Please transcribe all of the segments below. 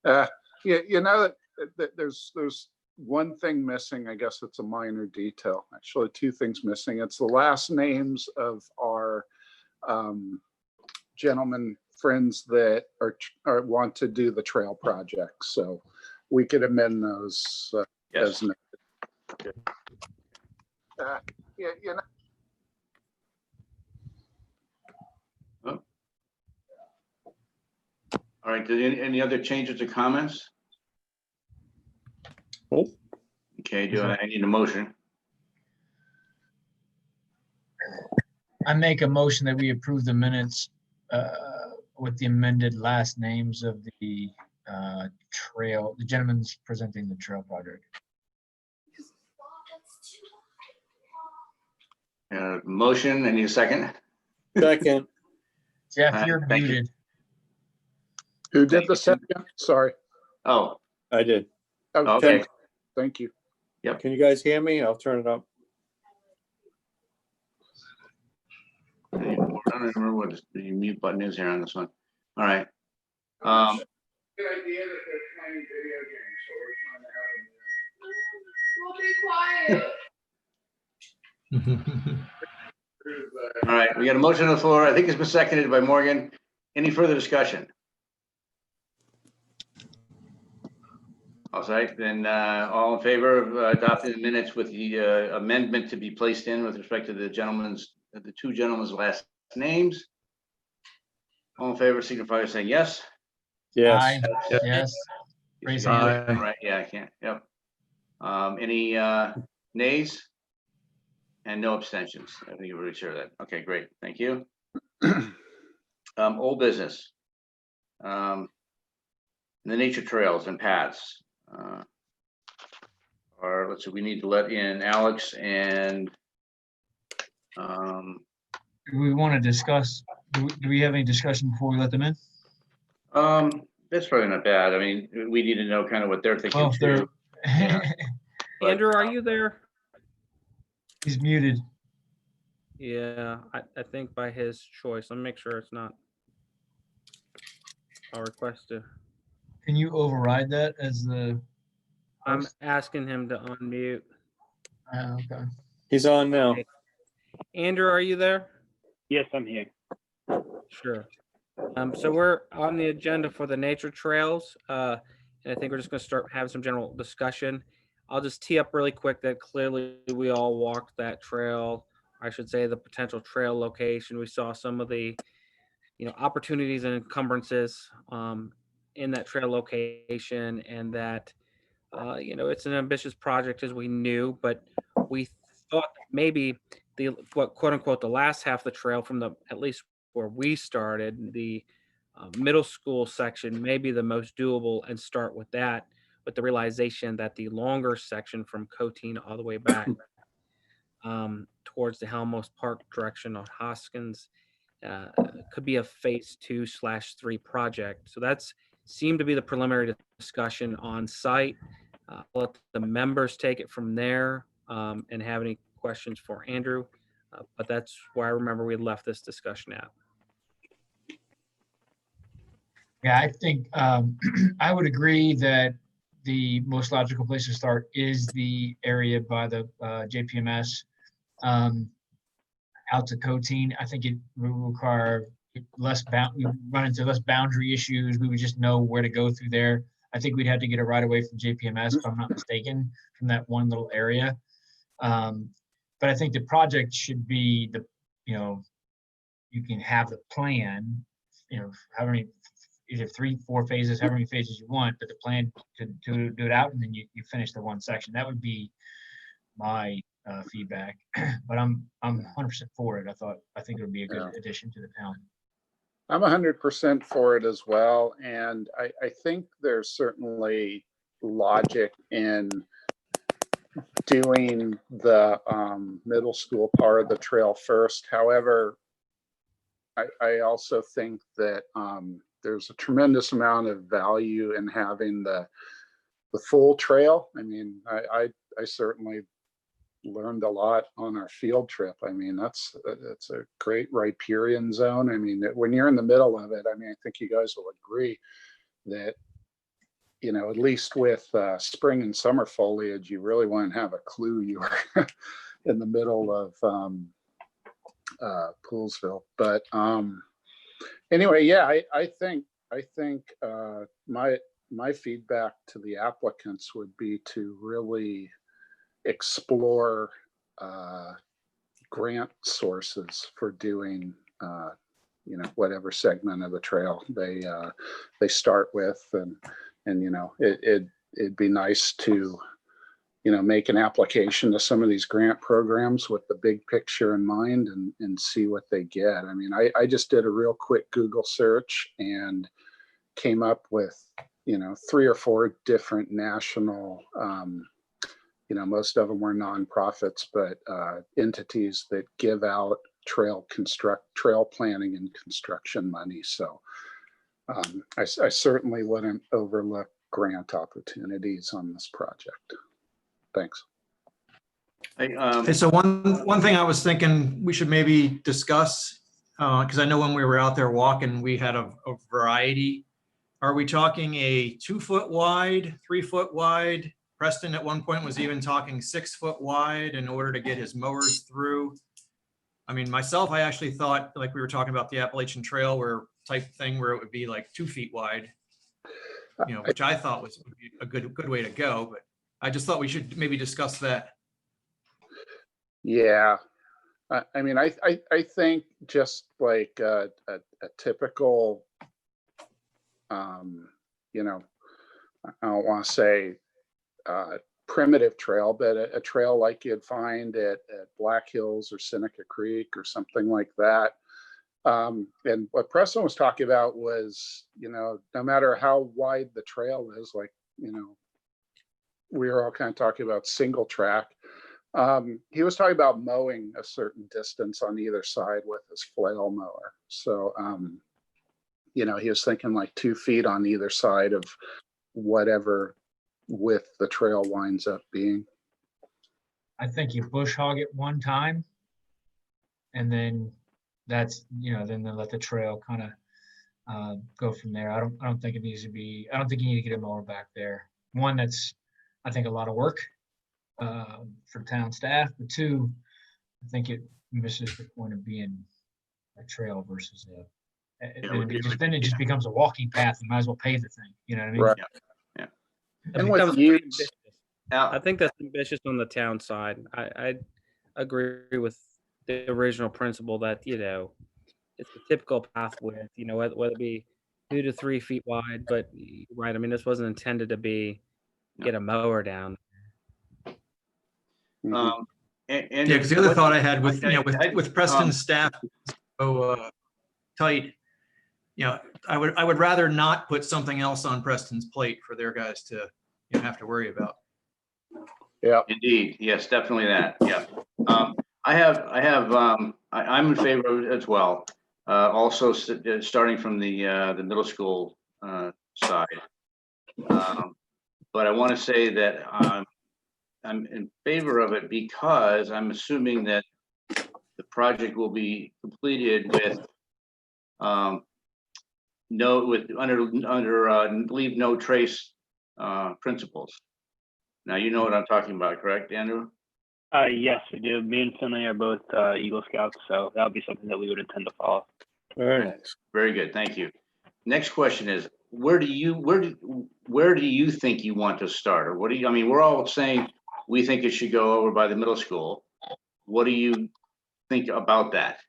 Uh, you know that there's one thing missing. I guess it's a minor detail. Actually, two things missing. It's the last names of our gentlemen friends that are want to do the trail project. So we could amend those Yes. as noted. Yeah, you know. Oh. All right, any other changes or comments? Nope. Okay, I need a motion? I make a motion that we approve the minutes with the amended last names of the trail, the gentleman's presenting the trail project. Motion, I need a second. Second. Jeff, you're thank you. muted. Who did the second? Sorry. Oh, I did. okay. Thank you. Can you guys hear me? I'll turn it up. I don't remember what the mute button is here on this one. All right. Good idea that they're playing video games, so we're trying to have them. We'll be quiet. All right, we got a motion on the floor. I think it's been seconded by Morgan. Any further discussion? All right, then all in favor of adopting the minutes with the amendment to be placed in with respect to the two gentlemen's last names? All in favor, signify by saying yes. Yes. Aye. Yes. Raise hand. Aye. Right, yeah, I can't, yep. Any nays? And no abstentions. I think you already shared that. Okay, great, thank you. Old business. The nature trails and paths. Or let's see, we need to let in Alex and Do we want to discuss, do we have any discussion before we let them in? that's probably not bad. I mean, we need to know kind of what they're thinking Well, if they're, too. Yeah. But, Andrew, are you there? he's muted. Yeah, I think by his choice. Let me make sure it's not. I'll request to. Can you override that as the? I'm asking him to unmute. Okay. He's on now. Andrew, are you there? Yes, I'm here. Sure. So we're on the agenda for the nature trails. And I think we're just going to start having some general discussion. I'll just tee up really quick that clearly we all walked that trail. I should say the potential trail location. We saw some of the, opportunities and encumbrances in that trail location, and that, it's an ambitious project as we knew, but we thought maybe what quote unquote the last half of the trail from at least where we started, the middle school section may be the most doable, and start with that, with the realization that the longer section from Coteen all the way back towards the Helmholtz Park direction on Hoskins could be a phase 2/3 project. So that's seemed to be the preliminary discussion on site. Let the members take it from there and have any questions for Andrew. But that's where I remember we left this discussion at. Yeah, I think I would agree that the most logical place to start is the area by the JPMS out to Coteen. I think it will require we run into less boundary issues. We would just know where to go through there. I think we'd have to get a right away from JPMS, if I'm not mistaken, from that one little area. But I think the project should be you can have the plan, how many, either 3, 4 phases, however many phases you want, but the plan to do it out, and then you finish the one section. That would be my feedback. But I'm 100% for it. I think it would be a good addition to the town. I'm 100% for it as well. And I think there's certainly logic in doing the middle school part of the trail first. However, I also think that there's a tremendous amount of value in having the full trail. I mean, I certainly learned a lot on our field trip. I mean, that's a great riparian zone. I mean, when you're in the middle of it, I mean, I think you guys will agree that you know, at least with spring and summer foliage, you really wouldn't have a clue you were in the middle of Poolsville. But anyway, yeah, I think my feedback to the applicants would be to really explore grant sources for doing you know, whatever segment of the trail they start with, and you know, it'd be nice to, you know, make an application to some of these grant programs with the big picture in mind, and see what they get. I mean, I just did a real quick Google search and came up with, you know, 3 or 4 different national, you know, most of them were nonprofits, but entities that give out trail planning and construction money. So I certainly wouldn't overlook grant opportunities on this project. Thanks. Hey, so one thing I was thinking we should maybe discuss, because I know when we were out there walking, we had a variety. Are we talking a 2-foot wide, 3-foot wide? Preston at one point was even talking 6-foot wide in order to get his mowers through. I mean, myself, I actually thought, like we were talking about the Appalachian Trail where type thing where it would be like 2 feet wide, you know, which I thought was a good way to go, but I just thought we should maybe discuss that. Yeah, I mean, I think just like a typical, you know, I don't want to say primitive trail, but a trail like you'd find at Black Hills or Seneca Creek or something like that. And what Preston was talking about was, you know, no matter how wide the trail is, like, you know, we were all kind of talking about single track. He was talking about mowing a certain distance on either side with his flail mower. So, you know, he was thinking like 2 feet on either side of whatever width the trail winds up being. I think you bush hog it one time, and then that's, you know, then they let the trail kind of go from there. I don't think it needs to be. I don't think you need to get a mower back there. One, that's, I think, a lot of work for town staff. But 2, I think it misses the point of being a trail versus then it just becomes a walking path. You might as well pave the thing. You know what I mean? Right. It And becomes with pretty use, ambitious. Al, I think that's ambitious on the town side. I agree with the original principle that, you know, it's a typical path width, you know, whether it be 2 to 3 feet wide, but right, I mean, this wasn't intended to be get a mower down. mhm. And Yeah, because the other thought I had with, you know, with Preston's staff so tight, you know, I would rather not put something else on Preston's plate for their guys to, you know, have to worry about. Yeah, Indeed, yes, definitely that, yeah. I'm in favor of it as well. Also, starting from the middle school side. But I want to say that I'm in favor of it because I'm assuming that the project will be completed with under leave no trace principles. Now, you know what I'm talking about, correct, Andrew? Yes, we do. Me and Finley are both Eagle Scouts, so that would be something that we would intend to follow. All right. Very good, thank you. Next question is, where do you think you want to start? Or what do you, I mean, we're all saying we think it should go over by the middle school. What do you think about that?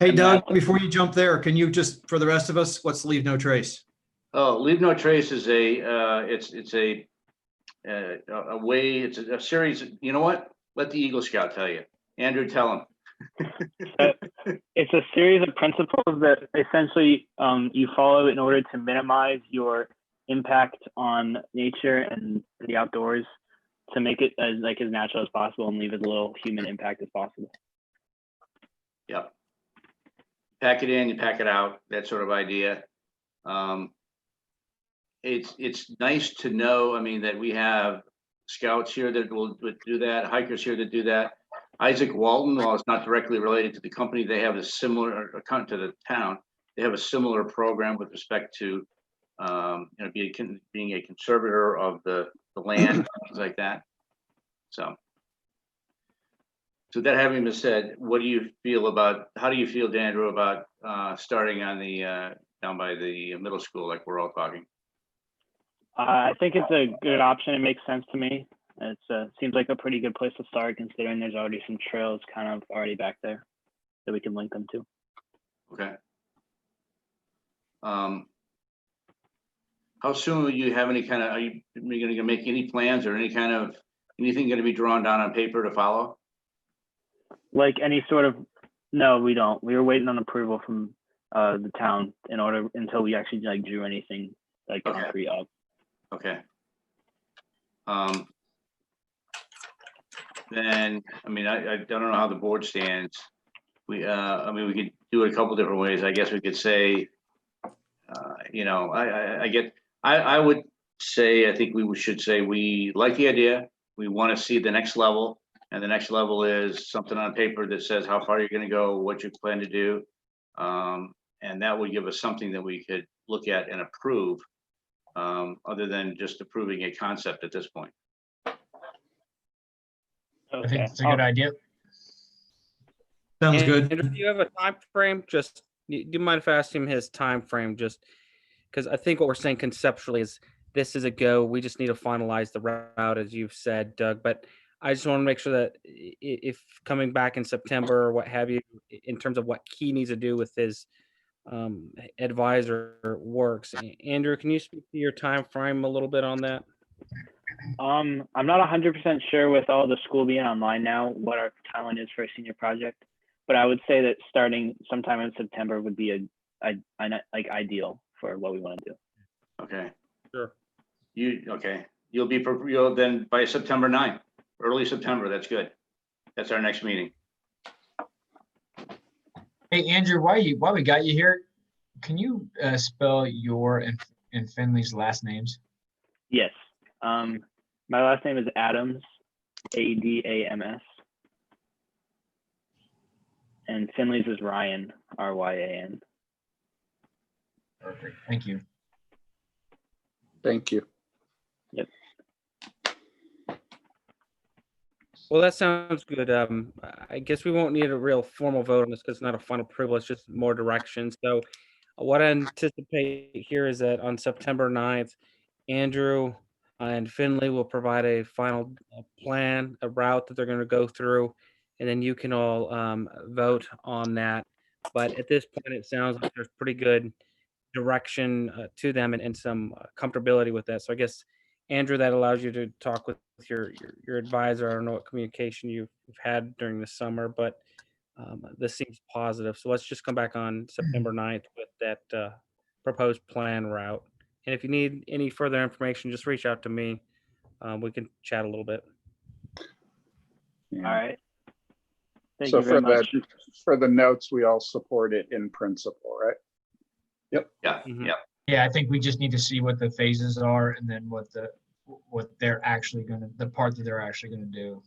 Hey, Doug, before you jump there, can you just, for the rest of us, what's leave no trace? Oh, leave no trace is a way, it's a series. You know what? Let the Eagle Scout tell you. Andrew, tell him. It's a series of principles that essentially you follow in order to minimize your impact on nature and the outdoors, to make it as natural as possible and leave as little human impact as possible. Yep. Pack it in, you pack it out, that sort of idea. It's nice to know, I mean, that we have scouts here that will do that, hikers here that do that. Isaac Walton, while it's not directly related to the company, they have a similar, to the town, they have a similar program with respect to being a conservator of the land, things like that. So that having been said, how do you feel, Andrew, about starting on the down by the middle school, like we're all talking? I think it's a good option. It makes sense to me. It seems like a pretty good place to start, considering there's already some trails kind of already back there that we can link them to. Okay. How soon will you have any kind of, are you going to make any plans or anything going to be drawn down on paper to follow? Like any sort of, no, we don't. We were waiting on approval from the town until we actually like drew anything like Okay. concrete up. Okay. Then, I mean, I don't know how the board stands. We could do it a couple different ways. I guess we could say, I would say, I think we should say, we like the idea. We want to see the next level. And the next level is something on paper that says how far you're going to go, what you plan to do. And that would give us something that we could look at and approve, other than just approving a concept at this point. I think Okay. it's a good idea. Sounds Andrew, good. do you have a time frame? Do you mind if I ask him his time frame? Just because I think what we're saying conceptually is this is a go. We just need to finalize the route, as you've said, Doug. But I just want to make sure that if coming back in September or what have you, in terms of what he needs to do with his advisor works. Andrew, can you speak to your time frame a little bit on that? I'm not 100% sure with all the school being online now what our timeline is for a senior project, but I would say that starting sometime in September would be ideal for what we want to do. Okay. Sure. You'll then by September 9th, early September. That's good. That's our next meeting. Hey, Andrew, while we got you here, can you spell your and Finley's last names? Yes. My last name is Adams, Adams. And Finley's is Ryan, Ryan. Perfect. Thank you. Thank you. Well, that sounds good. I guess we won't need a real formal vote on this because it's not a final approval. It's just more direction. So what I anticipate here is that on September 9th, Andrew and Finley will provide a final plan, a route that they're going to go through, and then you can all vote on that. But at this point, it sounds like there's pretty good direction to them and some comfortability with that. So I guess, Andrew, that allows you to talk with your advisor. I don't know what communication you've had during the summer, but this seems positive. So let's just come back on September 9th with that proposed plan route. And if you need any further information, just reach out to me. We can chat a little bit. Yeah. All right. Thank So you very much. for the notes, we all support it in principle, right? Yeah. Mhm. Yeah. Yeah, I think we just need to see what the phases are and then what they're actually the part that they're actually gonna do.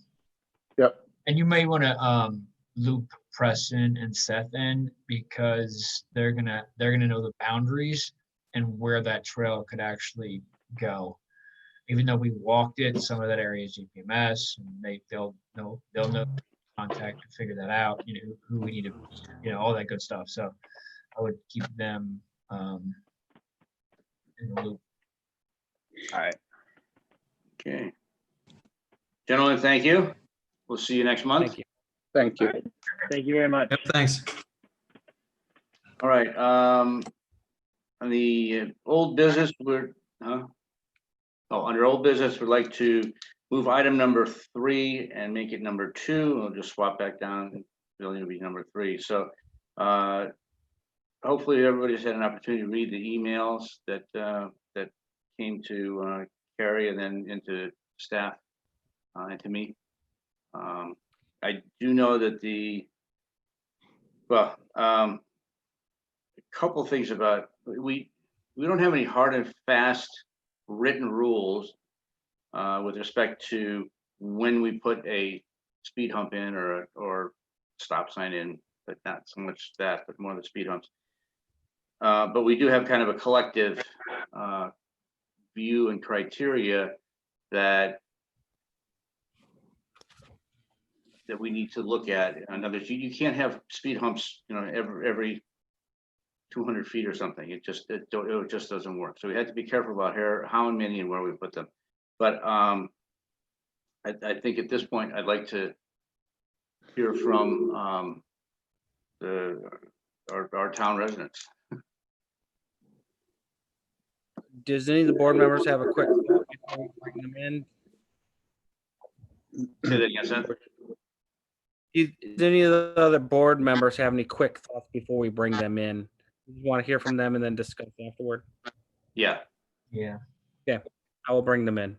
Yep. And you may want to loop Preston and Seth in because they're gonna know the boundaries and where that trail could actually go. Even though we walked it, some of that area is GPMS, and they'll know contact to figure that out. You know who we need to, all that good stuff. So I would keep them in the loop. All right. Okay. Gentlemen, thank you. We'll see you next month. Thank you. Thank you. All right. Thank you very much. Yep, thanks. All right. On the old business, under old business, we'd like to move item number 3 and make it number 2. We'll just swap back down. It'll be number 3. So hopefully everybody's had an opportunity to read the emails that came to Carrie and then into staff and to me. I do know that a couple things about we don't have any hard and fast written rules with respect to when we put a speed hump in or stop sign in, but not so much that, but more the speed humps. But we do have kind of a collective view and criteria that we need to look at. In other words, you can't have speed humps, every 200 feet or something. It just doesn't work. So we have to be careful about how many and where we put them. But I think at this point, I'd like to hear from our town residents. Does any of the board members have a quick thought before we bring them in? Say that again, Seth? Does any of the other board members have any quick thoughts before we bring them in? You want to hear from them and then discuss afterward? Yeah. Yeah. I will bring them in.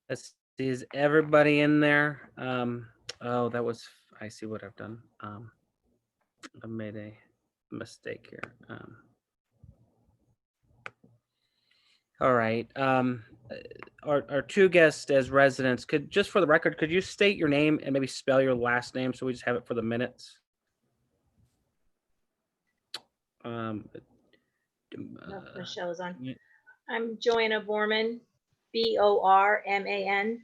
Let's see, is everybody in there? Oh, I see what I've done. I made a mistake here. All right. Our two guests as residents, just for the record, could you state your name and maybe spell your last name so we just have it for the minutes? Michelle is on. yeah. I'm Joanna Borman, Borman.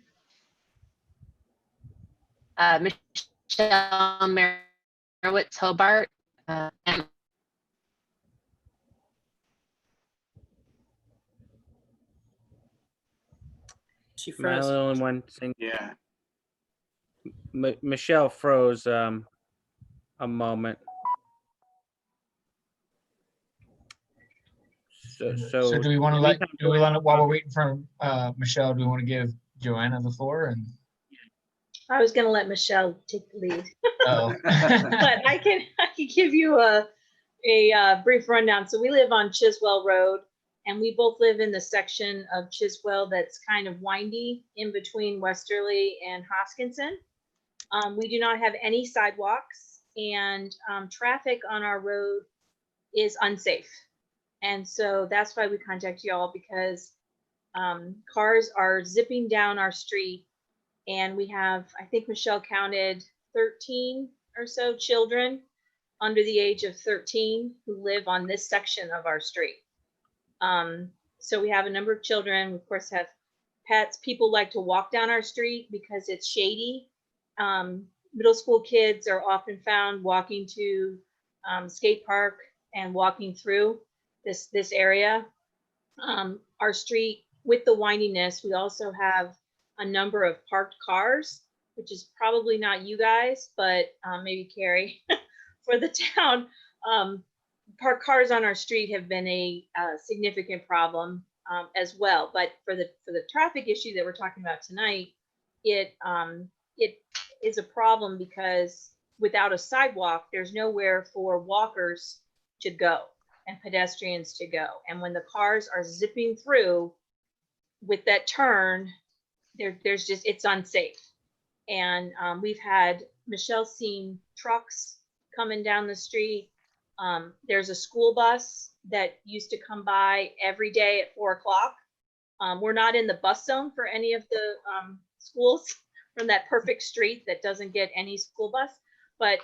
Michelle Merowitz Hobart. She Am I the only one saying? Yeah. Michelle froze a moment. So do we want to while we're waiting for Michelle, do we want to give Joanna the floor? And I was going to let Michelle take the lead, oh, but I can give you a brief rundown. So we live on Chiswell Road, and we both live in the section of Chiswell that's kind of windy in between Westerly and Hoskinson. We do not have any sidewalks, and traffic on our road is unsafe. And so that's why we contact y'all, because cars are zipping down our street, and we have, I think Michelle counted 13 or so children under the age of 13 who live on this section of our street. So we have a number of children. We of course have pets. People like to walk down our street because it's shady. Middle school kids are often found walking to skate park and walking through this area. Our street, with the windiness, we also have a number of parked cars, which is probably not you guys, but maybe Carrie for the town. Parked cars on our street have been a significant problem as well. But for the traffic issue that we're talking about tonight, it is a problem because without a sidewalk, there's nowhere for walkers to go and pedestrians to go. And when the cars are zipping through with that turn, there's just, it's unsafe. And we've had, Michelle's seen trucks coming down the street. There's a school bus that used to come by every day at 4 o'clock. We're not in the bus zone for any of the schools from that perfect street that doesn't get any school bus, but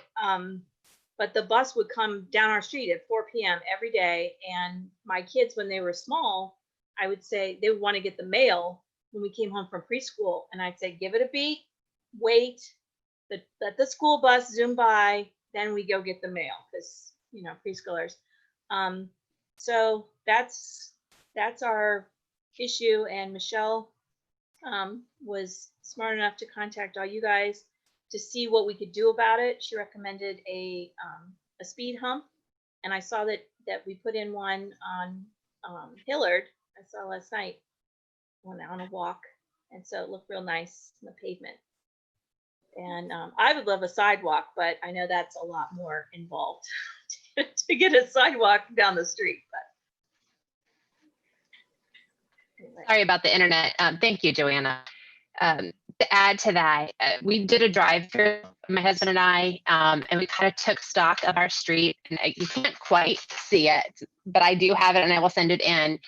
the bus would come down our street at 4 p.m. every day. And my kids, when they were small, I would say they would want to get the mail when we came home from preschool. And I'd say, give it a beat, wait, let the school bus zoom by, then we go get the mail, because, you know, preschoolers. So that's our issue. And Michelle was smart enough to contact all you guys to see what we could do about it. She recommended a speed hump, and I saw that we put in one on Hillard. I saw last night on a walk, and so it looked real nice on the pavement. And I would love a sidewalk, but I know that's a lot more involved to get a sidewalk down the street. But Sorry about the internet. Thank you, Joanna. To add to that, we did a drive-through, my husband and I, and we kind of took stock of our street. And you can't quite see it, but I do have it, and I will send it in.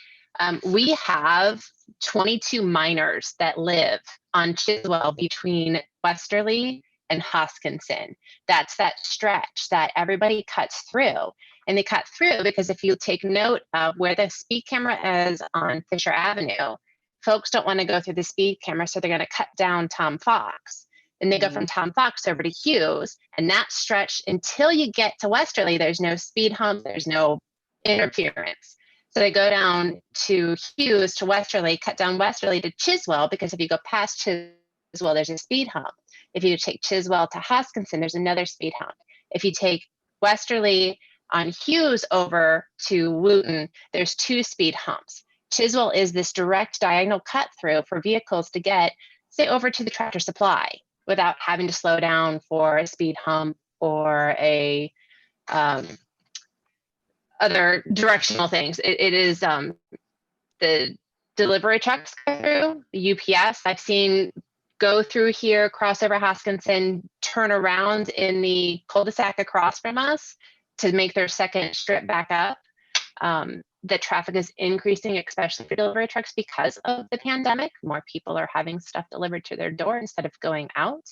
We have 22 minors that live on Chiswell between Westerly and Hoskinson. That's that stretch that everybody cuts through. And they cut through because if you take note of where the speed camera is on Fisher Avenue, folks don't want to go through the speed camera, so they're going to cut down Tom Fox. And they go from Tom Fox over to Hughes, and that stretch until you get to Westerly, there's no speed hump, there's no interference. So they go down to Hughes to Westerly, cut down Westerly to Chiswell, because if you go past Chiswell, there's a speed hump. If you take Chiswell to Hoskinson, there's another speed hump. If you take Westerly on Hughes over to Wooten, there's 2 speed humps. Chiswell is this direct diagonal cut through for vehicles to get, say, over to the Tractor Supply without having to slow down for a speed hump or a other directional things. It is the delivery trucks go through, the UPS. I've seen go through here, cross over Hoskinson, turn around in the cul-de-sac across from us to make their second strip back up. The traffic is increasing, especially for delivery trucks because of the pandemic. More people are having stuff delivered to their door instead of going out.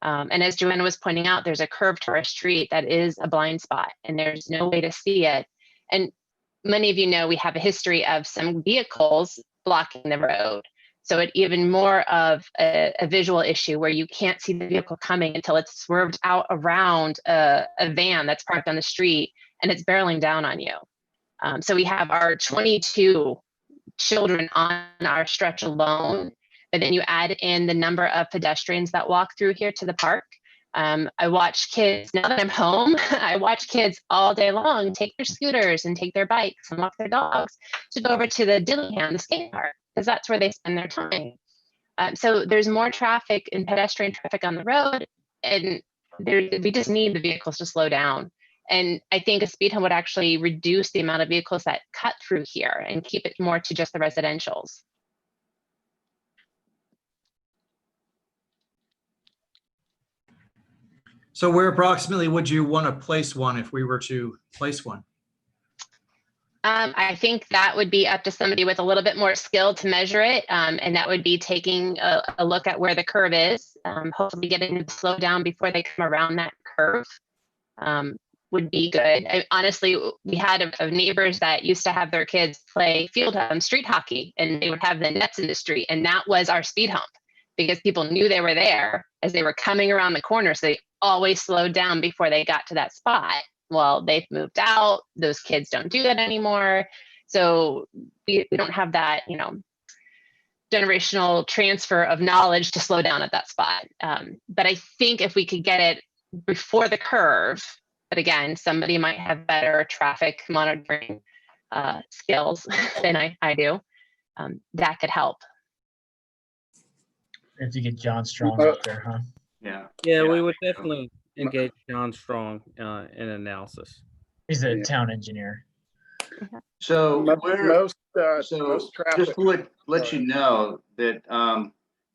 And as Joanna was pointing out, there's a curve to our street that is a blind spot, and there's no way to see it. And many of you know we have a history of some vehicles blocking the road. So it even more of a visual issue where you can't see the vehicle coming until it's swerved out around a van that's parked on the street and it's barreling down on you. So we have our 22 children on our stretch alone, but then you add in the number of pedestrians that walk through here to the park. I watch kids, now that I'm home, I watch kids all day long take their scooters and take their bikes and walk their dogs to go over to the Dillingham, the skate park, because that's where they spend their time. So there's more traffic and pedestrian traffic on the road, and we just need the vehicles to slow down. And I think a speed hump would actually reduce the amount of vehicles that cut through here and keep it more to just the residentials. So where approximately would you want to place one if we were to place one? I think that would be up to somebody with a little bit more skill to measure it. And that would be taking a look at where the curve is, hopefully getting them to slow down before they come around that curve. Would be good. Honestly, we had neighbors that used to have their kids play street hockey, and they would have the nets in the street, and that was our speed hump because people knew they were there as they were coming around the corner, so they always slowed down before they got to that spot. Well, they've moved out. Those kids don't do that anymore, so we don't have that, generational transfer of knowledge to slow down at that spot. But I think if we could get it before the curve. But again, somebody might have better traffic monitoring skills than I do. That could help. If you get John Strong up there, huh? Yeah. Yeah, we would definitely engage John Strong in analysis. He's a town engineer. So Most just traffic. to let you know that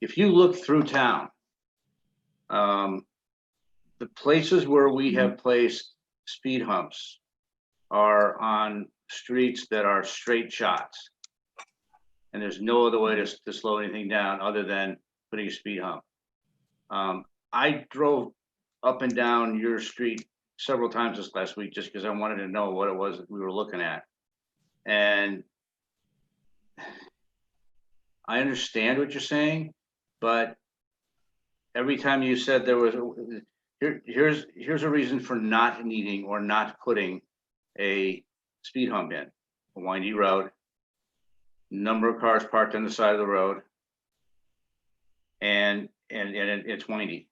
if you look through town, the places where we have placed speed humps are on streets that are straight shots. And there's no other way to slow anything down other than putting a speed hump. I drove up and down your street several times this last week just because I wanted to know what it was that we were looking at. And I understand what you're saying, but every time you said there was here's a reason for not needing or not putting a speed hump in: a windy road, number of cars parked on the side of the road, and it's windy.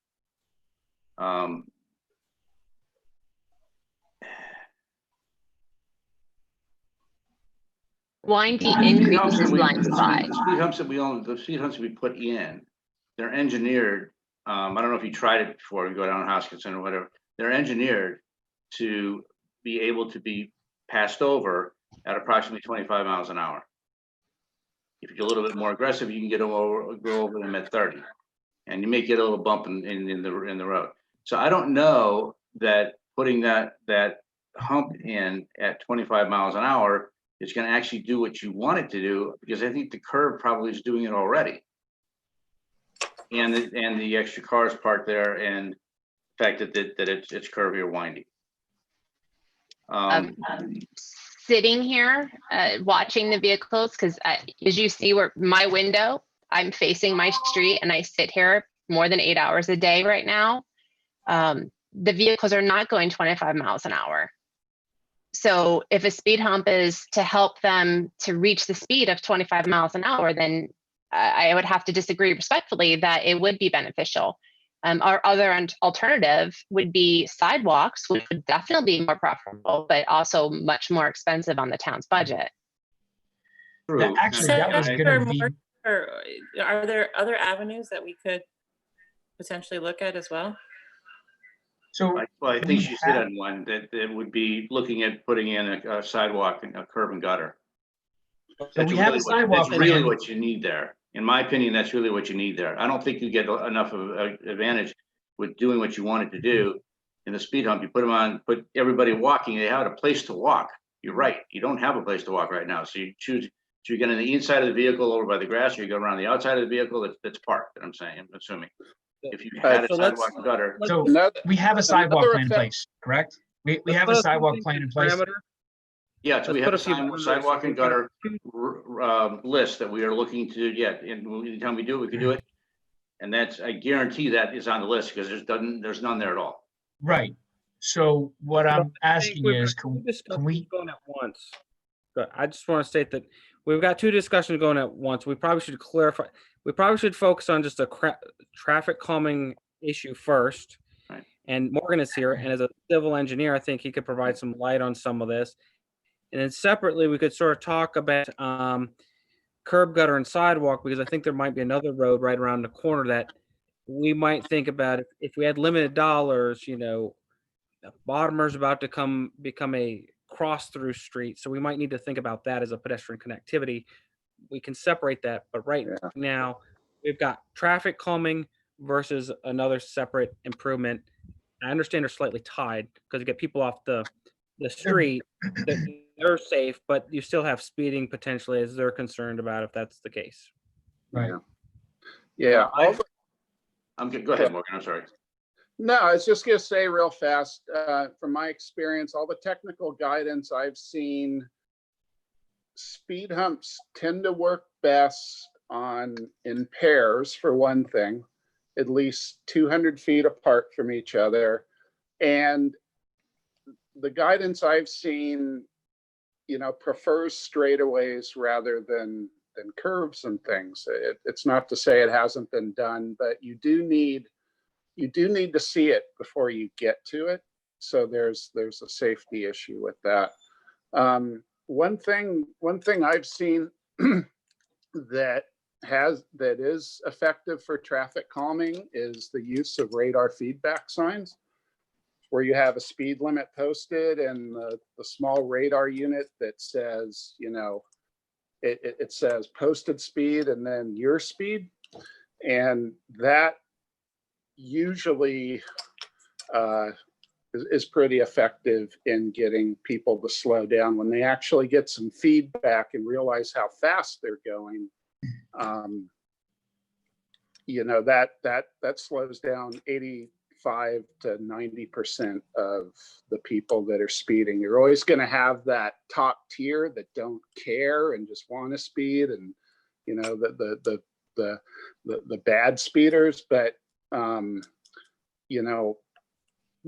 Windy increases blind spot. The speed humps that we own, the speed humps that we put in, they're engineered. I don't know if you tried it before, you go down Hoskinson or whatever. They're engineered to be able to be passed over at approximately 25 miles an hour. If you're a little bit more aggressive, you can go over them at 30. And you may get a little bump in the road. So I don't know that putting that hump in at 25 miles an hour is going to actually do what you want it to do, because I think the curb probably is doing it already. And the extra cars parked there, and the fact that it's curvy or windy. Sitting here, watching the vehicles, because as you see, where my window, I'm facing my street, and I sit here more than 8 hours a day right now. The vehicles are not going 25 miles an hour. So if a speed hump is to help them to reach the speed of 25 miles an hour, then I would have to disagree respectfully that it would be beneficial. Our other alternative would be sidewalks, which would definitely be more profitable, but also much more expensive on the town's budget. True. Actually, that was gonna be, Or are there other avenues that we could potentially look at as well? so Well, I think she said on one that it would be looking at putting in a sidewalk and a curb and gutter. So we have a sidewalk That's really plan. what you need there. In my opinion, that's really what you need there. I don't think you get enough of an advantage with doing what you wanted to do. In the speed hump, you put them on, put everybody walking, they have a place to walk. You're right. You don't have a place to walk right now. So you choose, so you get on the inside of the vehicle over by the grass, or you go around the outside of the vehicle that's parked, I'm saying, I'm assuming. If you had a So let's- sidewalk and gutter, So Another- we have a sidewalk another plan in effect- place, correct? We Let's have put a few sidewalk things plan in place. parameter. yeah, so we Let's have put a a few sidewalk and parameters. gutter list that we are looking to, and anytime we do it, we can do it. And that's, I guarantee that is on the list, because there's none there at all. Right. So what I'm asking we've is, got can two discussions we, going at once? But I just want to state that we've got two discussions going at once. We probably should clarify. We probably should focus on just a traffic calming issue first. Right. And Morgan is here, and as a civil engineer, I think he could provide some light on some of this. And then separately, we could sort of talk about curb, gutter, and sidewalk, because I think there might be another road right around the corner that we might think about if we had limited dollars. You know, Bottomer's about to become a cross-through street, so we might need to think about that as a pedestrian connectivity. We can separate that, but right now we've got traffic calming versus another separate improvement. I understand they're slightly tied because you get people off the street that they're safe, but you still have speeding potentially as they're concerned about if that's the case. right? Yeah, I'm good. Go ahead, Morgan. I'm sorry. no, I was just gonna say real fast, from my experience, all the technical guidance I've seen, speed humps tend to work best in pairs, for one thing, at least 200 feet apart from each other. And the guidance I've seen, prefers straightaways rather than curves and things. It's not to say it hasn't been done, but you do need to see it before you get to it. So there's a safety issue with that. One thing I've seen that is effective for traffic calming is the use of radar feedback signs, where you have a speed limit posted and the small radar unit that says, it says posted speed and then your speed. And that usually is pretty effective in getting people to slow down when they actually get some feedback and realize how fast they're going. That slows down 85 to 90% of the people that are speeding. You're always going to have that top tier that don't care and just want to speed, and the bad speeders, but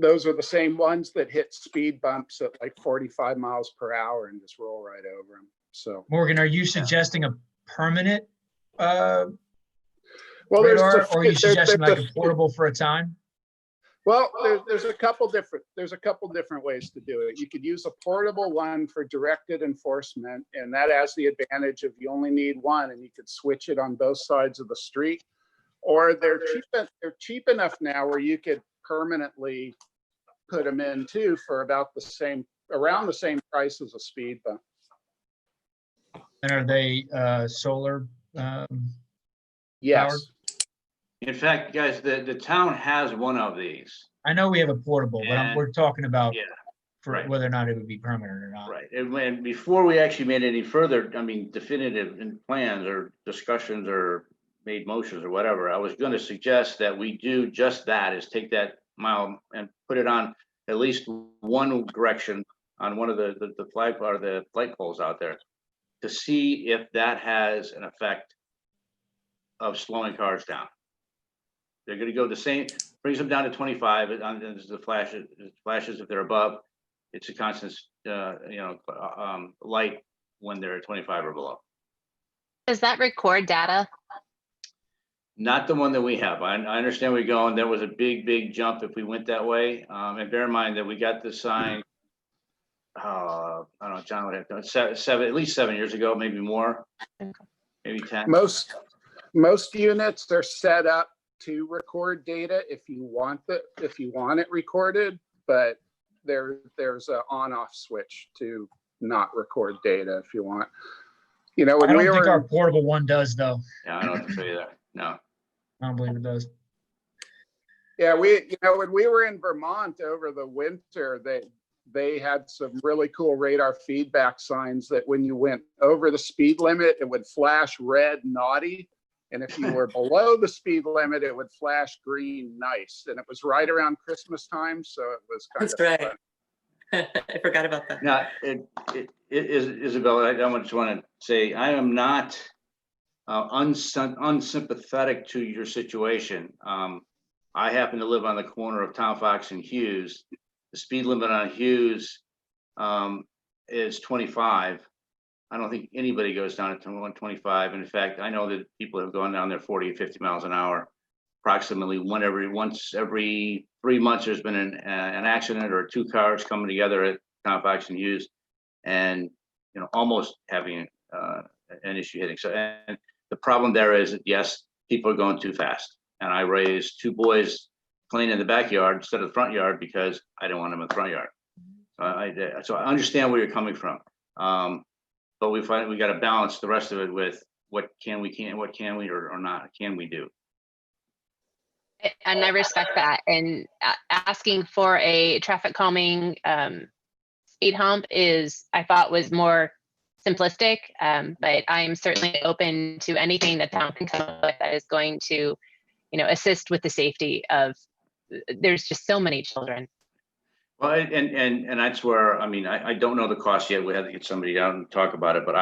those are the same ones that hit speed bumps at like 45 miles per hour and just roll right over them. So, Morgan, are you suggesting a permanent well, radar, or are you suggesting like a portable for a time? Well, there's a couple different ways to do it. You could use a portable one for directed enforcement, and that has the advantage of you only need one, and you could switch it on both sides of the street. Or they're cheap enough now where you could permanently put them in too for around the same price as a speed bump. And are they solar? Yes. In fact, guys, the town has one of these. I know we have a portable, but And- we're talking about Yeah, for right. whether or not it would be permanent or not. right. And when, before we actually made any further, I mean, definitive in plans or discussions or made motions or whatever, I was going to suggest that we do just that, is take that mile and put it on at least one direction on one of the flag or the light poles out there to see if that has an effect of slowing cars down. They're gonna go the same, brings them down to 25, and the flashes if they're above. It's a constant, light when they're at 25 or below. Does that record data? Not the one that we have. I understand where you're going. There was a big jump if we went that way. And bear in mind that we got the sign, I don't know, John would have done at least 7 years ago, maybe more, maybe 10. Most units are set up to record data if you want it recorded, but there's a on-off switch to not record data if you want. You know, I when don't we think were our portable one does though. Yeah, I don't have to show you that. No. I don't believe it does. yeah, when we were in Vermont over the winter, they had some really cool radar feedback signs that when you went over the speed limit, it would flash red naughty. And if you were below the speed limit, it would flash green nice. And it was right around Christmas time, so it was kind That's of right. fun. I forgot about that. Now, it is, Isabel, I just want to say, I am not unsympathetic to your situation. I happen to live on the corner of Tom Fox and Hughes. The speed limit on Hughes is 25. I don't think anybody goes down to 125. In fact, I know that people have gone down there 40 or 50 miles an hour. Approximately once every 3 months, there's been an accident or two cars coming together at Tom Fox and Hughes, and almost having an issue hitting. So, and the problem there is that yes, people are going too fast. And I raised 2 boys playing in the backyard instead of the front yard because I didn't want them in the front yard. So I understand where you're coming from. But we got to balance the rest of it with what can we or not can we do. And I respect that. And asking for a traffic calming speed hump I thought was more simplistic, but I am certainly open to anything that town can come up with that is going to, assist with the safety of, there's just so many children. Well, and that's where, I mean, I don't know the cost yet. We have to get somebody down and talk about it, but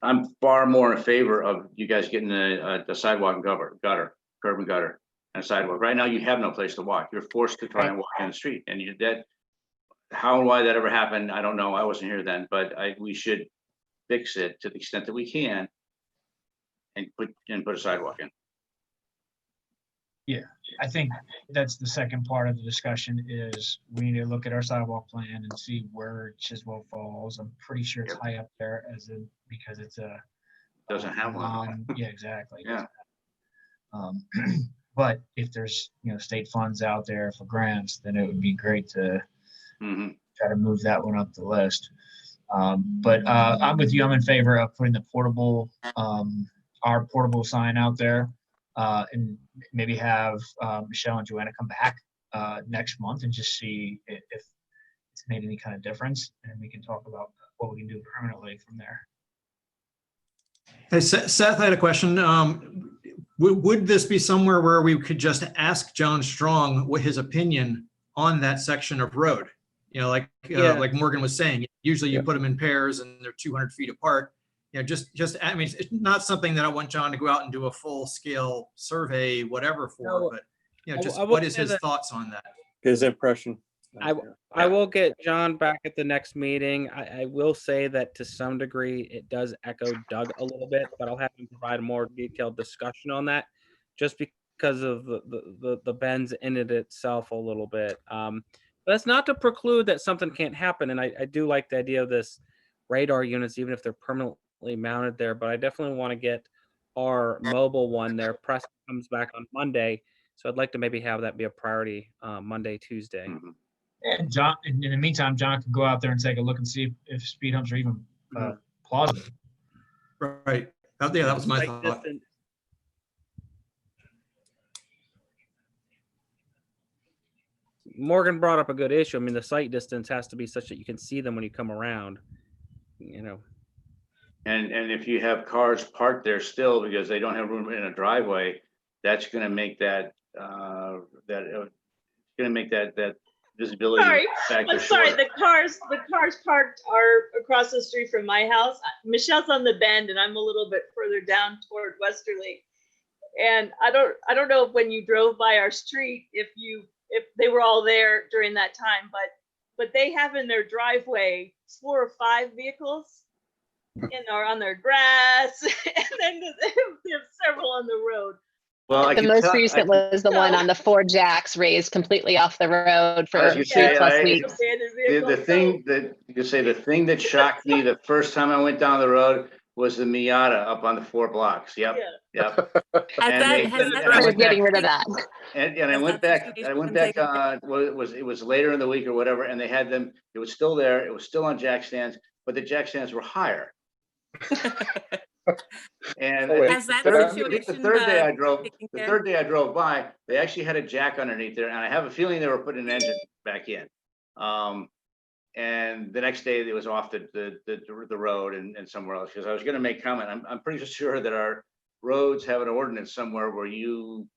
I'm far more in favor of you guys getting the sidewalk and gutter, curb and gutter and sidewalk. Right now, you have no place to walk. You're forced to try and walk in the street, and how and why that ever happened, I don't know. I wasn't here then, but we should fix it to the extent that we can and put a sidewalk in. Yeah, I think that's the second part of the discussion is we need to look at our sidewalk plan and see where Chiswell falls. I'm pretty sure it's high up there because it's Doesn't have one. Yeah, exactly. Yeah. But if there's, state funds out there for grants, then it would be great to try to move that one up the list. But I'm with you. I'm in favor of putting the portable, our portable sign out there. And maybe have Michelle and Joanna come back next month and just see if it's made any kind of difference, and we can talk about what we can do permanently from there. Hey, Seth, I had a question. Would this be somewhere where we could just ask John Strong what his opinion on that section of road? Like Morgan was saying, usually you put them in pairs and they're 200 feet apart. I mean, it's not something that I want John to go out and do a full scale survey, whatever for, but just what is his thoughts on that? His impression. I will get John back at the next meeting. I will say that to some degree it does echo Doug a little bit, but I'll have him provide a more detailed discussion on that just because of the bends in it itself a little bit. But that's not to preclude that something can't happen. And I do like the idea of this radar units, even if they're permanently mounted there, but I definitely want to get our mobile one there. Press comes back on Monday, so I'd like to maybe have that be a priority Monday, Tuesday. And John, in the meantime, John can go out there and take a look and see if speed humps are even plausible. Right. Yeah, that was my Site thought. distance- Morgan brought up a good issue. I mean, the sight distance has to be such that you can see them when you come around, you know. And if you have cars parked there still because they don't have room in a driveway, that's gonna make that, that visibility Sorry, factor I'm sorry, shorter. the cars parked are across the street from my house. Michelle's on the bend and I'm a little bit further down toward Westerly. And I don't know if when you drove by our street, if they were all there during that time, but they have in their driveway 4 or 5 vehicles and are on their grass, and then they have several on the road. Well, I The can most tell- recent was the one on the 4 jacks raised completely off the road for I was gonna say, 3+ weeks. The thing that, you could say, the thing that shocked me the first time I went down the road was the Miata up on the 4 blocks. Yep, yep. And they- has and that I We're went getting back- rid of that. And I Has went that back, situation taken it was later in the week or whatever, and they had them, it was still there, it was still on jack stands, but the jack stands were higher. And Oh, wait. Has that I think situation, the third day I taken drove, the care? third day I drove by, they actually had a jack underneath there, and I have a feeling they were putting an engine back in. And the next day it was off the road and somewhere else, because I was gonna make comment, I'm pretty sure that our roads have an ordinance somewhere where you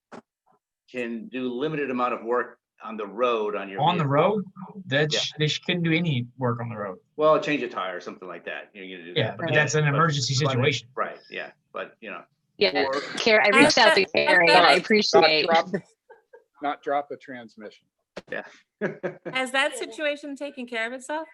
can do limited amount of work on the road on your On the vehicle. road, Yeah. they couldn't do any work on the road. Well, change a tire or something like that, you're gonna do Yeah, that. but that's an emergency situation. Right, yeah, but Yeah, Or- Karen, I reached out to Karen, and I appreciate. Not drop a transmission. Has that situation taken care of itself?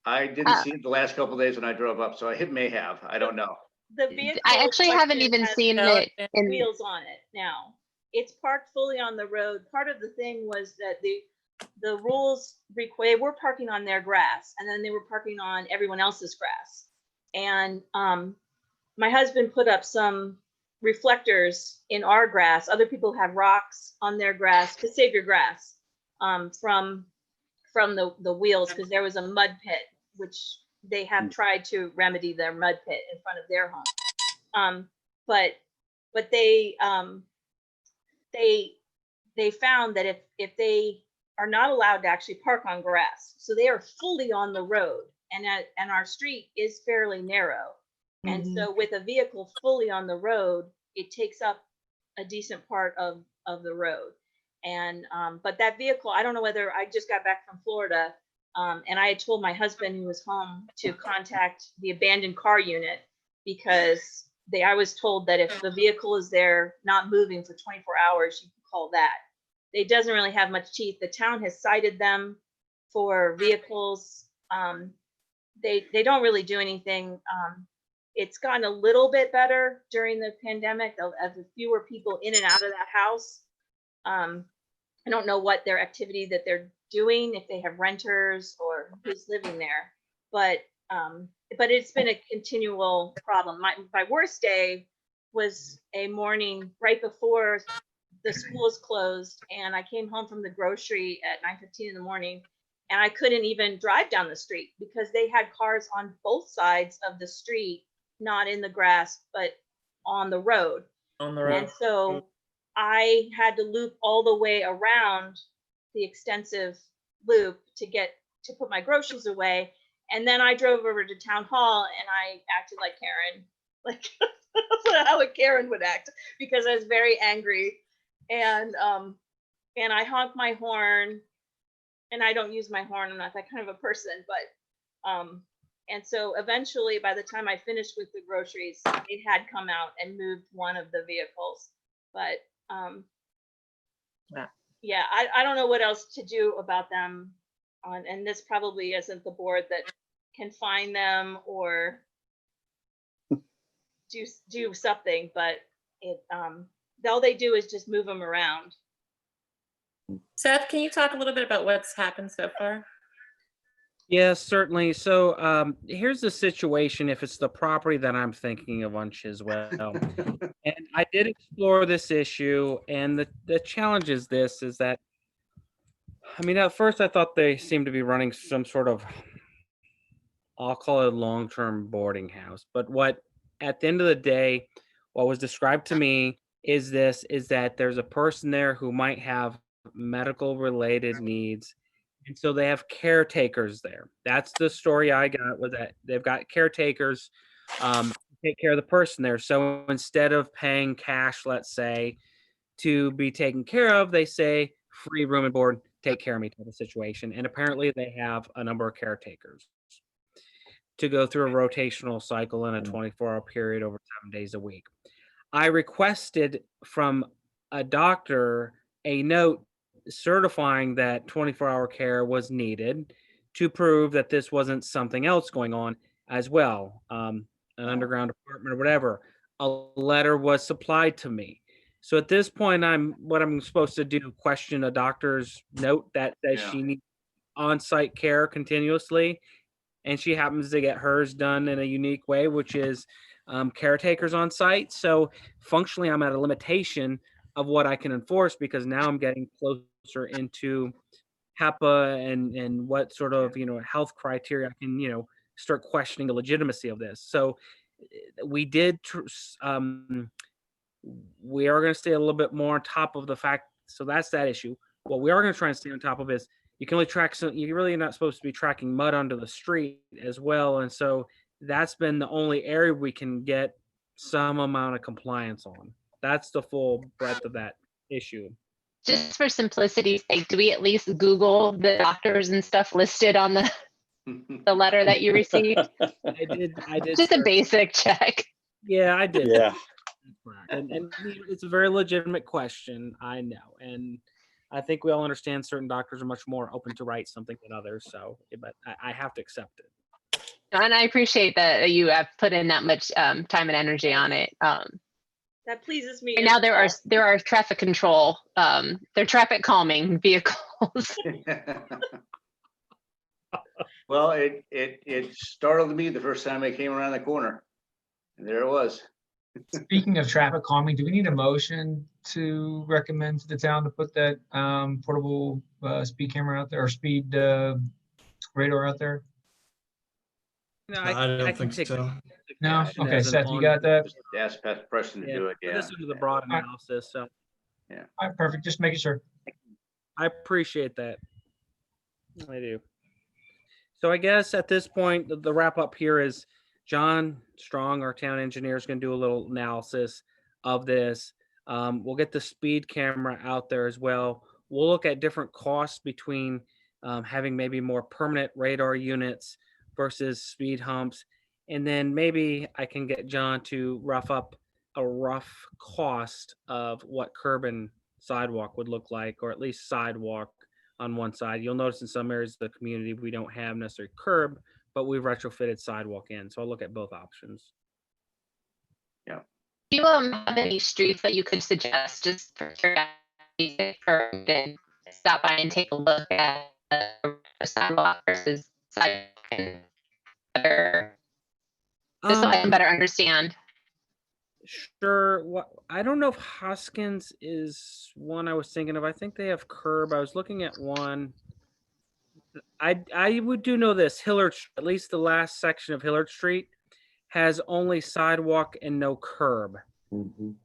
I didn't see it the last couple of days when I drove up, so it may have, I don't know. The vehicle I actually haven't question even has seen No, it it's in. wheels on it now. It's parked fully on the road. Part of the thing was that the rules require, we're parking on their grass, and then they were parking on everyone else's grass. And my husband put up some reflectors in our grass. Other people have rocks on their grass to save your grass from the wheels, because there was a mud pit, which they have tried to remedy their mud pit in front of their home. But they found that if they are not allowed to actually park on grass, so they are fully on the road, and our street is fairly narrow. And so with a vehicle fully on the road, it takes up a decent part of the road. And but that vehicle, I don't know whether, I just got back from Florida, and I had told my husband, who was home, to contact the abandoned car unit, because I was told that if the vehicle is there not moving for 24 hours, you can call that. It doesn't really have much teeth. The town has cited them for vehicles. They don't really do anything. It's gotten a little bit better during the pandemic, of the fewer people in and out of that house. I don't know what their activity that they're doing, if they have renters or who's living there, but it's been a continual problem. My worst day was a morning right before the schools closed, and I came home from the grocery at 9:15 in the morning, and I couldn't even drive down the street because they had cars on both sides of the street, not in the grass, but on the road. On the road. And so I had to loop all the way around the extensive loop to put my groceries away. And then I drove over to town hall, and I acted like Karen, like how a Karen would act, because I was very angry. And I honked my horn, and I don't use my horn. I'm not that kind of a person, but and so eventually, by the time I finished with the groceries, it had come out and moved one of the vehicles. But yeah, I don't know what else to do about them. And this probably isn't the board that can find them or do something, but all they do is just move them around. Seth, can you talk a little bit about what's happened so far? Yes, certainly. So here's the situation if it's the property that I'm thinking of on Chiswell. And I did explore this issue, and the challenge is that, I mean, at first I thought they seemed to be running some sort of, I'll call it a long-term boarding house. But what at the end of the day, what was described to me is that there's a person there who might have medical related needs. And so they have caretakers there. That's the story I got, was that they've got caretakers to take care of the person there. So instead of paying cash, let's say, to be taken care of, they say free room and board, take care of me type of situation. And apparently they have a number of caretakers to go through a rotational cycle in a 24-hour period over 7 days a week. I requested from a doctor a note certifying that 24-hour care was needed to prove that this wasn't something else going on as well, an underground apartment or whatever. A letter was supplied to me. So at this point, what I'm supposed to do, question a doctor's note that says she needs on-site care continuously, and she happens to get hers done in a unique way, which is caretakers on site. So functionally, I'm at a limitation of what I can enforce, because now I'm getting closer into HEPA and what sort of, health criteria I can, start questioning the legitimacy of this. So we are going to stay a little bit more on top of the fact. So that's that issue. What we are going to try and stay on top of is, you can only track, so you're really not supposed to be tracking mud under the street as well. And so that's been the only area we can get some amount of compliance on. That's the full breadth of that issue. Just for simplicity's sake, do we at least Google the doctors and stuff listed on the letter that you received? I did. Just a basic check. Yeah, I did. Yeah. And it's a very legitimate question, I know. And I think we all understand certain doctors are much more open to write something than others. So, but I have to accept it. And I appreciate that you have put in that much time and energy on it. That pleases me. And now there are traffic control, they're traffic calming vehicles. Well, it startled me the first time I came around the corner, and there it was. Speaking of traffic calming, do we need a motion to recommend to the town to put that portable speed camera out there, or speed radar out there? No, I don't can think take so. No? action Okay, as an Seth, you got that? Just ask Preston to do it, Put yeah. this into the broad analysis. So All right, perfect. Just making sure. I appreciate that. I do. So I guess at this point, the wrap up here is John Strong, our town engineer, is going to do a little analysis of this. We'll get the speed camera out there as well. We'll look at different costs between having maybe more permanent radar units versus speed humps. And then maybe I can get John to rough up a rough cost of what curb and sidewalk would look like, or at least sidewalk on one side. You'll notice in some areas of the community, we don't have necessarily curb, but we've retrofitted sidewalk in. So I'll look at both options. Do you have any streets that you could suggest, just for curiosity, and stop by and take a look at a sidewalk versus sidewalk, and just so I can better understand? Sure. I don't know if Hoskins is one I was thinking of. I think they have curb. I was looking at one. I would do know this. Hillard, at least the last section of Hillard Street, has only sidewalk and no curb. Mhm.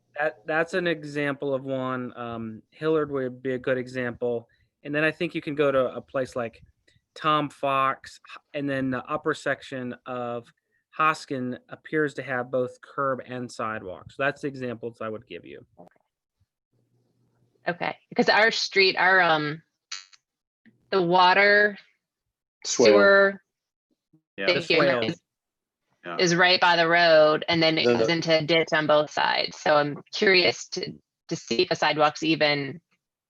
That's an example of one. Hillard would be a good example. And then I think you can go to a place like Tom Fox, and then the upper section of Hoskin appears to have both curb and sidewalk. So that's the examples I would give you. Okay, because our street, the water Swale. sewer Yeah. thank you, swale. Yeah. is right by the road, and then it Then goes the- into a ditch on both sides. So I'm curious to see if a sidewalk's even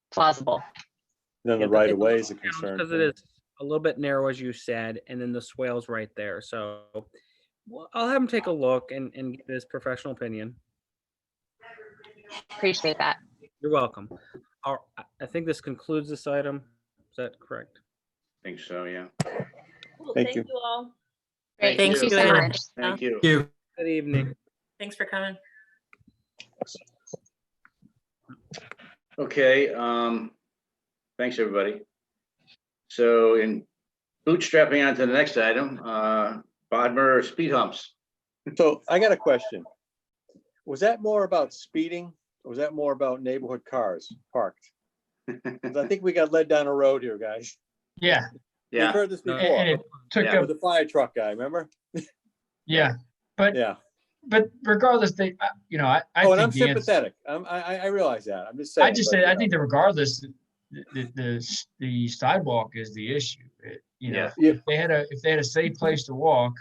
plausible. Then the Yeah, but right it of way is a counts concern. because it is a little bit narrow, as you said, and then the swale's right there. So well, I'll have him take a look and give his professional opinion. Appreciate that. You're welcome. I think this concludes this item. Is that correct? I think so, yeah. Cool, Thank thank you. you all. Great, Thank thank you you. so Thank much. Thank you. Thank you. Good evening. Thanks for coming. Okay, thanks, everybody. So in bootstrapping onto the next item, Bodmer speed humps. So I got a question. Was that more about speeding or was that more about neighborhood cars parked? 'Cause I think we got led down a road here, guys. Yeah, We've Yeah, heard this and before. it took Yeah. a, With the fire truck guy, remember? yeah, but, Yeah. but regardless, you know, I Oh, and I'm think the answer, sympathetic. I realize that. I'm just saying. I just but, say, I you think know. that regardless, the sidewalk is the issue. You know, Yeah. if they had a safe place to walk,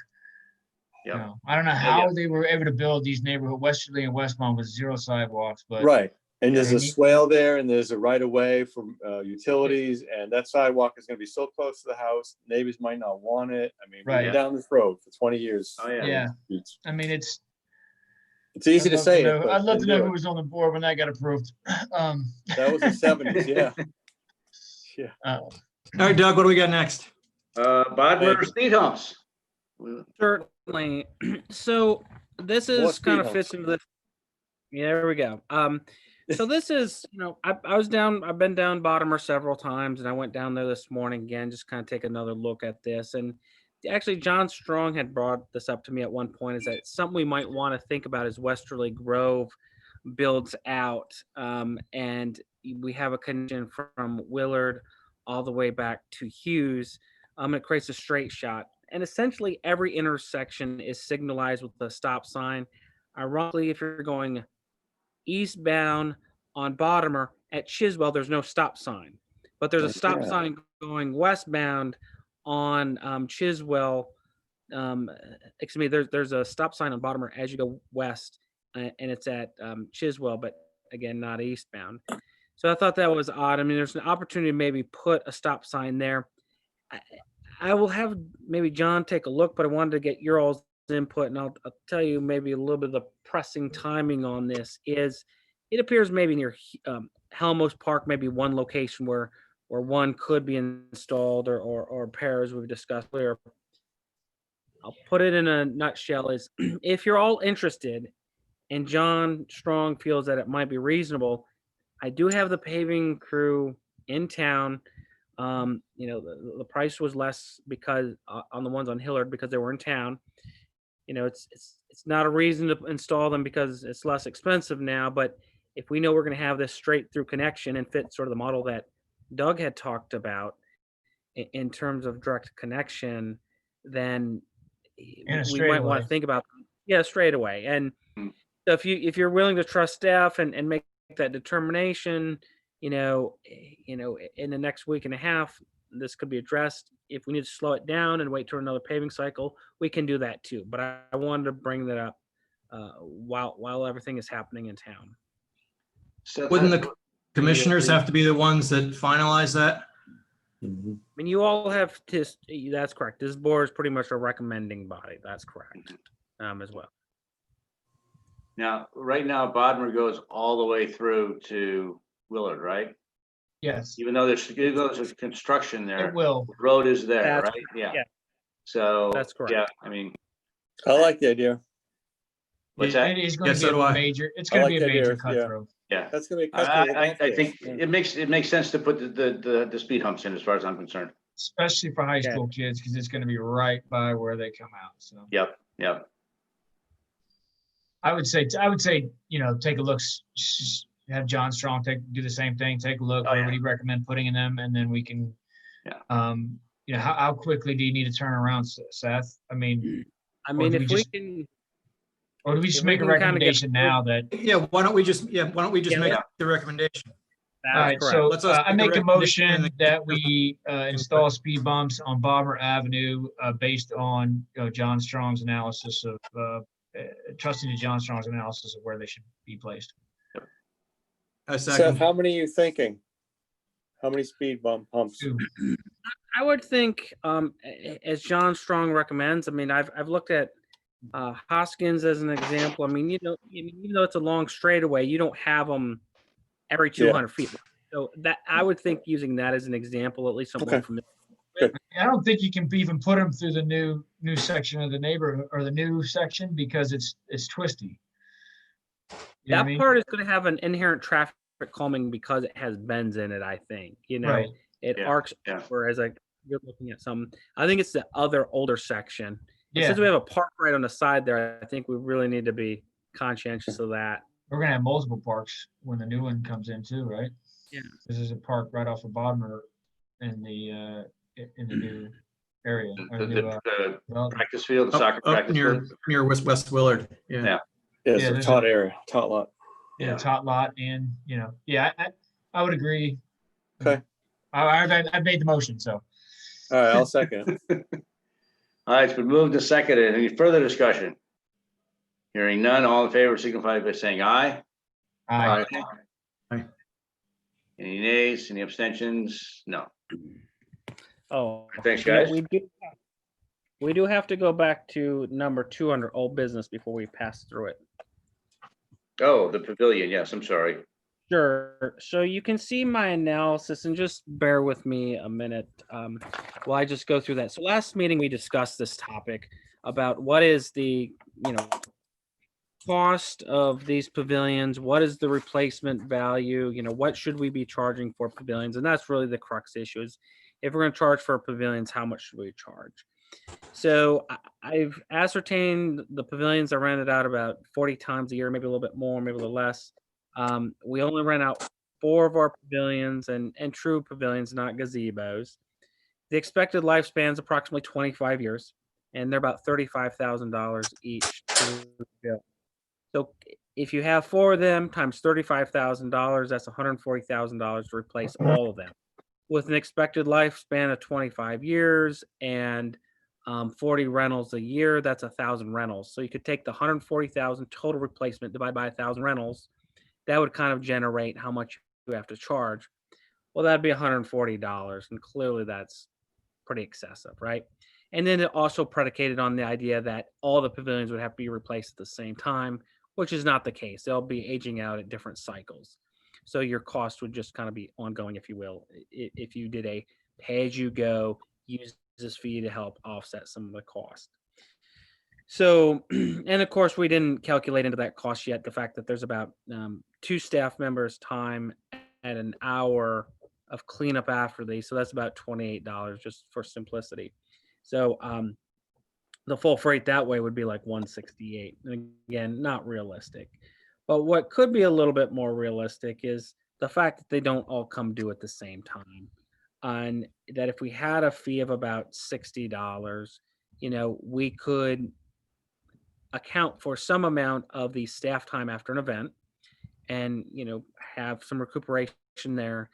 you Yep. know, I don't know how they were able to build these neighborhood, Westerly and Westmont with 0 sidewalks, but. Right. And there's they a need- swale there and there's a right of way for utilities and that sidewalk is gonna be so close to the house, neighbors might not want it. I mean, we've Right. been down this road for 20 years. Oh, yeah. Yeah, It's I mean, it's. easy to say it, I'd but love to then know do who it. was on the board when that got approved. That was the 70s, yeah. Yeah. All right, Doug, what do we got next? Bodmer Thank you. speed humps. Certainly. So this More is kind speed of fits humps. into the. Yeah, there we go. So this is, I've been down Bottomer several times, and I went down there this morning again, just kind of take another look at this. And actually, John Strong had brought this up to me at one point. Is that it's something we might want to think about as Westerly Grove builds out, and we have a connection from Willard all the way back to Hughes. It creates a straight shot. And essentially every intersection is signalized with a stop sign. Ironically, if you're going eastbound on Bottomer at Chiswell, there's no stop sign. But there's a stop Yeah. sign going westbound on Chiswell. Excuse me, there's a stop sign on Bottomer as you go west, and it's at Chiswell, but again, not eastbound. So I thought that was odd. I mean, there's an opportunity to maybe put a stop sign there. I will have maybe John take a look, but I wanted to get your all's input, and I'll tell you maybe a little bit of the pressing timing on this is it appears maybe near Helmos Park, maybe one location where one could be installed or pairs we've discussed earlier. I'll put it in a nutshell is if you're all interested and John Strong feels that it might be reasonable, I do have the paving crew in town. The price was less because on the ones on Hillard because they were in town. It's not a reason to install them because it's less expensive now. But if we know we're going to have this straight through connection and fit sort of the model that Doug had talked about in terms of direct connection, then we might want to think about straight away. And so if you're willing to trust staff and make that determination, in the next week and a half, this could be addressed. If we need to slow it down and wait till another paving cycle, we can do that too. But I wanted to bring that up while everything is happening in town. So Wouldn't the commissioners have to be the ones that finalize that? Mhm. I mean, you all have to, that's correct. This board is pretty much a recommending body. That's correct, as well. Now, right now, Bodmer goes all the way through to Willard, right? Yes, Even though there's construction there, it will. the road is there, That's right? correct, Yeah. yeah. So, That's correct. yeah, I mean, I like the idea. what's that? It is going Yeah, to so be do a I. major, it's I going like to be a that idea, major yeah. cut through. Yeah. That's gonna be. a customer I golf think course. it makes sense to put the speed humps in as far as I'm concerned. Especially for high Yeah. school kids, because it's going to be right by where they come out. So Yep. I would say, take a look, have John Strong do the same thing, take a look, Oh, where yeah. would he recommend putting in them, and then we can, Yeah. how quickly do you need to turn around, Seth? I mean, I mean, do we if we just- can, or do we just If we make a can kinda get recommendation now that, Yeah, why don't we just make Yeah. the recommendation? all that's right, correct. so Let's us I make a make a recommendation motion and that we install speed bumps on Bobber Avenue based on John Strong's analysis of, trusting to John Strong's analysis of where they should be placed. A Seth, second. how many are you thinking? How many speed humps? Two. I would think, as John Strong recommends, I mean, I've looked at Hoskins as an example. I mean, even though it's a long straightaway, you don't have them every 200 feet. So that I would think using that as an example, at least I'm more Okay. familiar. I don't think you can even put them through the new section of the neighborhood or the new section because it's twisty. You know what I That mean? part is going to have an inherent traffic calming because it has bends in it. I think Right. it Yeah, arcs. yeah. Whereas you're looking at some. I think it's the other older section But Yeah, since we have a park right on the side there, I think we really need to be conscientious of that. we're gonna have multiple parks when the new one comes in too, right? Yeah. This is a park right off of Bodmer in the new area. or The, new, the development. practice field, the soccer Up practice field. near West Willard. Yeah. Yeah. Yeah, Yeah, it's a there's tot a- area, tot lot. Yeah, tot lot and, yeah, I would agree. Okay. I made the motion, so. All right, I'll second it. All right, it's been moved and seconded. Any further discussion? Hearing none, all in favor signify by saying aye. Aye. Aye. Any nays, any abstentions? No. Oh, Thanks, you know, guys. we do have to go back to number 2 under old business before we pass through it. Oh, the pavilion, yes, I'm sorry. Sure. So you can see my analysis, and just bear with me a minute while I just go through that. So last meeting we discussed this topic about what is the cost of these pavilions, what is the replacement value, what should we be charging for pavilions, and that's really the crux issue. Is if we're going to charge for pavilions, how much should we charge? So I've ascertained the pavilions are rented out about 40 times a year, maybe a little bit more, maybe a little less. We only rent out 4 of our pavilions and true pavilions, not gazebos. The expected lifespan is approximately 25 years, and they're about $35,000 each to build. So if you have 4 of them times $35,000, that's $140,000 to replace all of them. With an expected lifespan of 25 years and 40 rentals a year, that's 1,000 rentals. So you could take the 140,000 total replacement divided by 1,000 rentals. That would kind of generate how much you have to charge. Well, that'd be $140, and clearly that's pretty excessive, right? And then it also predicated on the idea that all the pavilions would have to be replaced at the same time, which is not the case. They'll be aging out at different cycles. So your cost would just kind of be ongoing, if you will, if you did a pay-as-you-go, use this fee to help offset some of the cost. So, and of course, we didn't calculate into that cost yet the fact that there's about 2 staff members' time at an hour of cleanup after these. So that's about $28 just for simplicity. So the full freight that way would be like $168. And again, not realistic. But what could be a little bit more realistic is the fact that they don't all come due at the same time. And that if we had a fee of about $60, we could account for some amount of the staff time after an event and, have some recuperation there.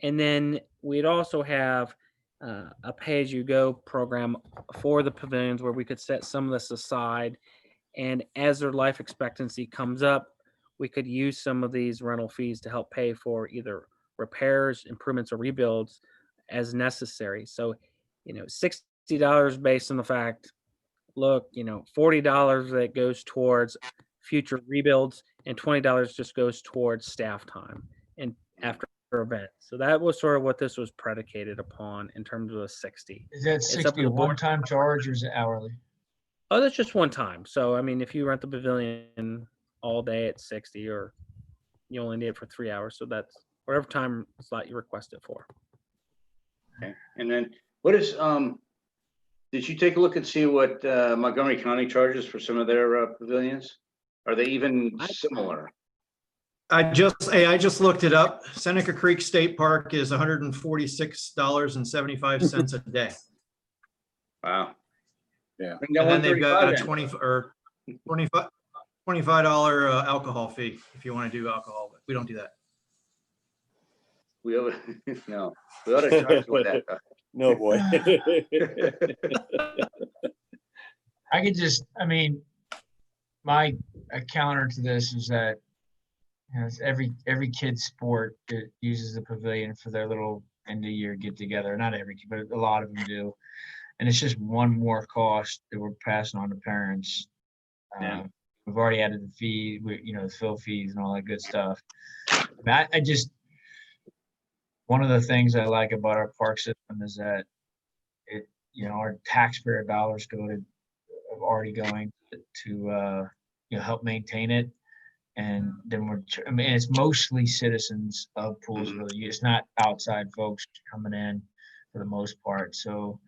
And then we'd also have a pay-as-you-go program for the pavilions where we could set some of this aside. And as their life expectancy comes up, we could use some of these rental fees to help pay for either repairs, improvements, or rebuilds as necessary. So, $60 based on the fact, look, $40 that goes towards future rebuilds and $20 just goes towards staff time and after event. So that was sort of what this was predicated upon in terms of a 60. Is that It's up 60 to a the board. one-time charge or is it hourly? Oh, that's just one time. So, I mean, if you rent the pavilion all day at 60, or you only need it for 3 hours, so that's whatever time slot you request it for. Okay. And then what is, did you take a look and see what Montgomery County charges for some of their pavilions? Are they even similar? I just looked it up. Seneca Creek State Park is $146.75 a day. Wow. Yeah. Bring that And then they've got a 135 $25 alcohol fee if you want to do alcohol, but we don't do that. We have, no, we ought to charge with that. No, boy. My counter to this is that it's every kid's sport that uses the pavilion for their little end of year get together. Not every kid, but a lot of them do. And it's just one more cost that we're passing on to parents. Yeah. We've already added the fee, the fill fees and all that good stuff. One of the things I like about our park system is that our taxpayer dollars are already going to help maintain it. And then it's mostly citizens of Poolsville. It's not outside folks coming in for the most part. So,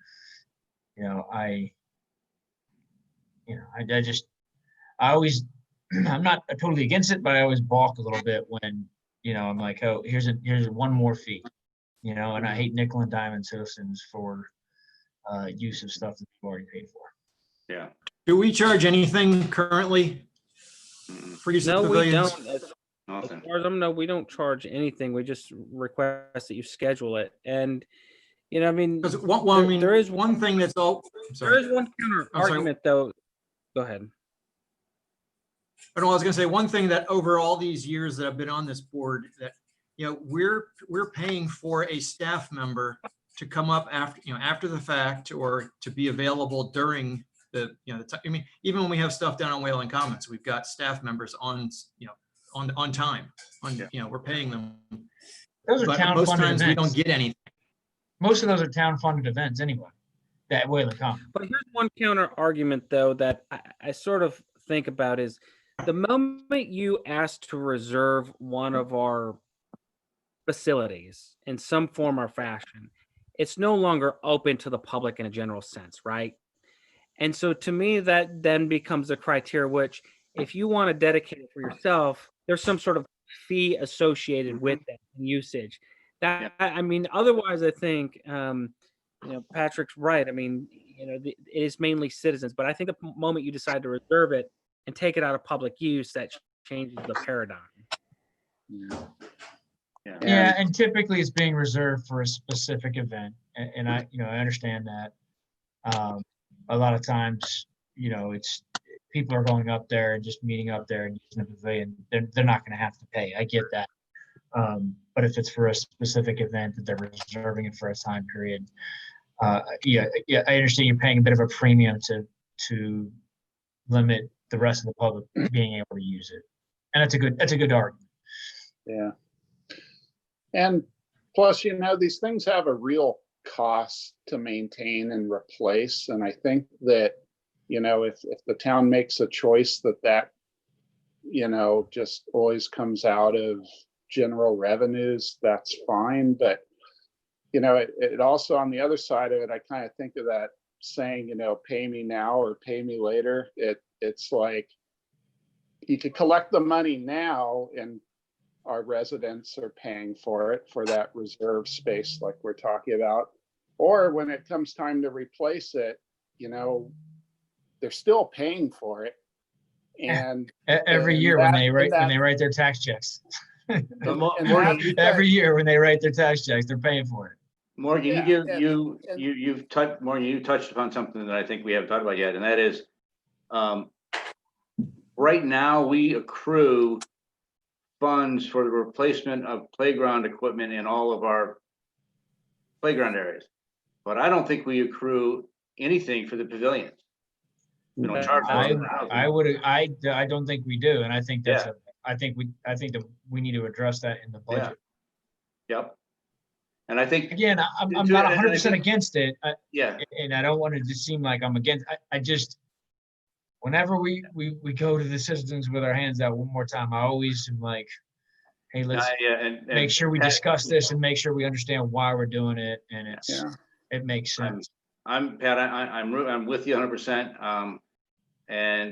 you know, I always, I'm not totally against it, but I always balk a little bit when, you know, I'm like, oh, here's one more fee, you know, and I hate nickel and diamond citizens for use of stuff that we've already paid for. Yeah. Do we charge anything currently for use of No, we pavilions? don't. As Nothing. far as I'm know, we don't charge anything. We just request that you schedule it. And, you know, I mean, Because I mean, there is one thing that's all. I'm there sorry. is one counter I'm sorry. argument though. Go ahead. I know I was going to say one thing that over all these years that I've been on this board, that, you know, we're paying for a staff member to come up after, you know, after the fact, or to be available during the, you know, I mean, even when we have stuff down on Wayland Commons, we've got staff members on, you know, on time, you know, we're paying them. Those are But town most funded times we events. don't get anything. Most of those are town funded events anyway, that Wayland Commons. But here's one counter argument though that I sort of think about is the moment you ask to reserve one of our facilities in some form or fashion, it's no longer open to the public in a general sense, right? And so to me, that then becomes a criteria, which if you want to dedicate it for yourself, there's some sort of fee associated with that usage. That, I mean, otherwise, I think, you know, Patrick's right. I mean, you know, it is mainly citizens, but I think the moment you decide to reserve it and take it out of public use, that changes the paradigm. Yeah, and typically it's being reserved for a specific event, and I, you know, I understand that. A lot of times, you know, it's people are going up there and just meeting up there and using the pavilion. They're not going to have to pay. I get that. But if it's for a specific event that they're reserving it for a time period, yeah, I understand you're paying a bit of a premium to limit the rest of the public being able to use it, and that's a good argument. Yeah. And plus, you know, these things have a real cost to maintain and replace. And I think that, you know, if the town makes a choice that, you know, just always comes out of general revenues, that's fine. But, you know, it also, on the other side of it, I kind of think of that saying, you know, pay me now or pay me later. It's like you could collect the money now and our residents are paying for it, for that reserve space like we're talking about. Or when it comes time to replace it, you know, they're still paying for it. And every year when they write their tax checks. Every year when they write their tax checks, they're paying for it. Morgan, you've touched upon something that I think we haven't talked about yet, and that is, right now we accrue funds for the replacement of playground equipment in all of our playground areas, but I don't think we accrue anything for the pavilions. We don't charge. I don't think we do, and I think that's I think that we need to address that in the budget. Yep. And I think, again, I'm not 100% against it. Yeah. And I don't want it to seem like I'm against. I just, whenever we go to the citizens with our hands out one more time, I always am like, hey, let's make sure we discuss this and make sure we understand why we're doing it, and it makes sense. I'm Pat. I'm with you 100%.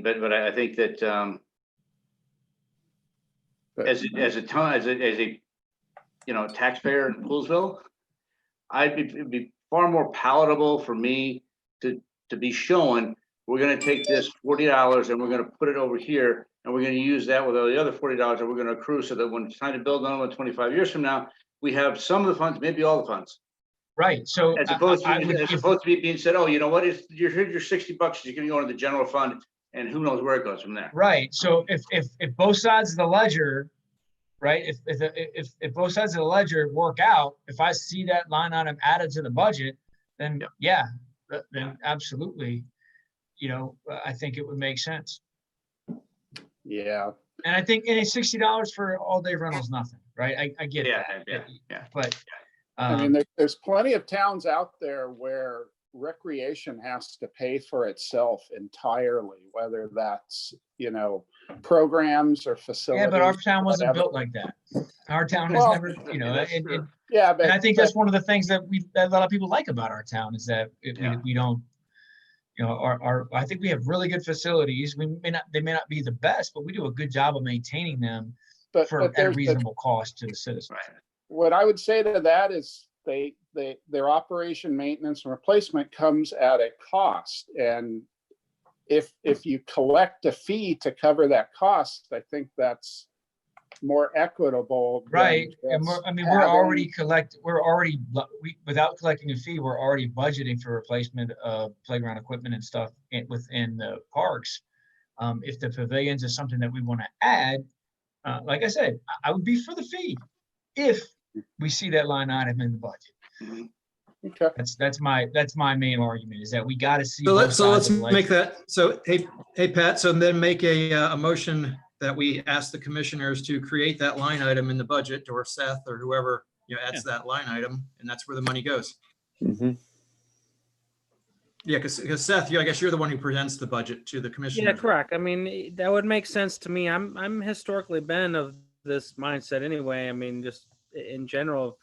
But I think that as a you know, taxpayer in Poolsville, it'd be far more palatable for me to be showing we're going to take this $40 and we're going to put it over here, and we're going to use that with all the other $40 that we're going to accrue, so that when it's time to build on 25 years from now, we have some of the funds, maybe all the funds. Right. So as opposed to be being said, oh, you know what? Here's your $60. You're going to go into the general fund, and who knows where it goes from there. Right. So if both sides of the ledger, right, if both sides of the ledger work out, if I see that line item added to the budget, then then absolutely, you know, I think it would make sense. Yeah. And I think it's $60 for all day rental is nothing, right? I get that. Yeah. But I mean, there's plenty of towns out there where recreation has to pay for itself entirely, whether that's, you know, programs or facilities. Yeah, but our town wasn't built like that. Our town has never, you know, but I think that's one of the things that a lot of people like about our town is that we don't, You know, I think we have really good facilities. They may not be the best, but we do a good job of maintaining them But at a there's, reasonable cost to the citizens. Right. what I would say to that is their operation, maintenance, and replacement comes at a cost. And if you collect a fee to cover that cost, I think that's more equitable. than Right, and just we're already having- without collecting a fee, we're already budgeting for replacement of playground equipment and stuff within the parks. If the pavilions is something that we want to add, like I said, I would be for the fee if we see that line item in the budget. Mhm. Okay. That's my main argument, is that we got to see. So both let's sides of the make ledger. that, so, hey, Pat, so then make a motion that we ask the commissioners to create that line item in the budget, or Seth or whoever, adds that line item, and that's where the money goes. Mhm. Yeah, because Seth, I guess you're the one who presents the budget to the commissioners. Yeah, correct. I mean, that would make sense to me. I'm historically been of this mindset anyway. I mean, just in general,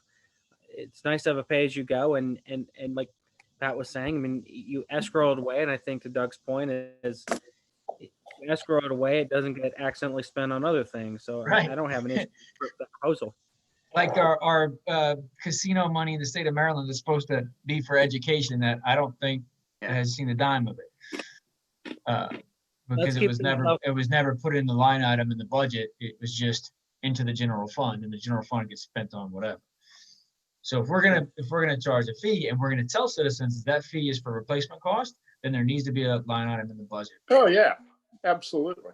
it's nice to have a pay as you go, and like Pat was saying, I mean, you escrow it away, and I think to Doug's point is, you escrow it away, it doesn't get accidentally spent on other things. So Right. I don't have an issue with the proposal. Like our casino money in the state of Maryland is supposed to be for education, that I don't think Yeah. has seen a dime of it. Because keep it low. it was never put in the line item in the budget. It was just into the general fund, and the general fund gets spent on whatever. So if we're gonna charge a fee, and we're gonna tell citizens that fee is for replacement cost, then there needs to be a line item in the budget. Oh, yeah, absolutely.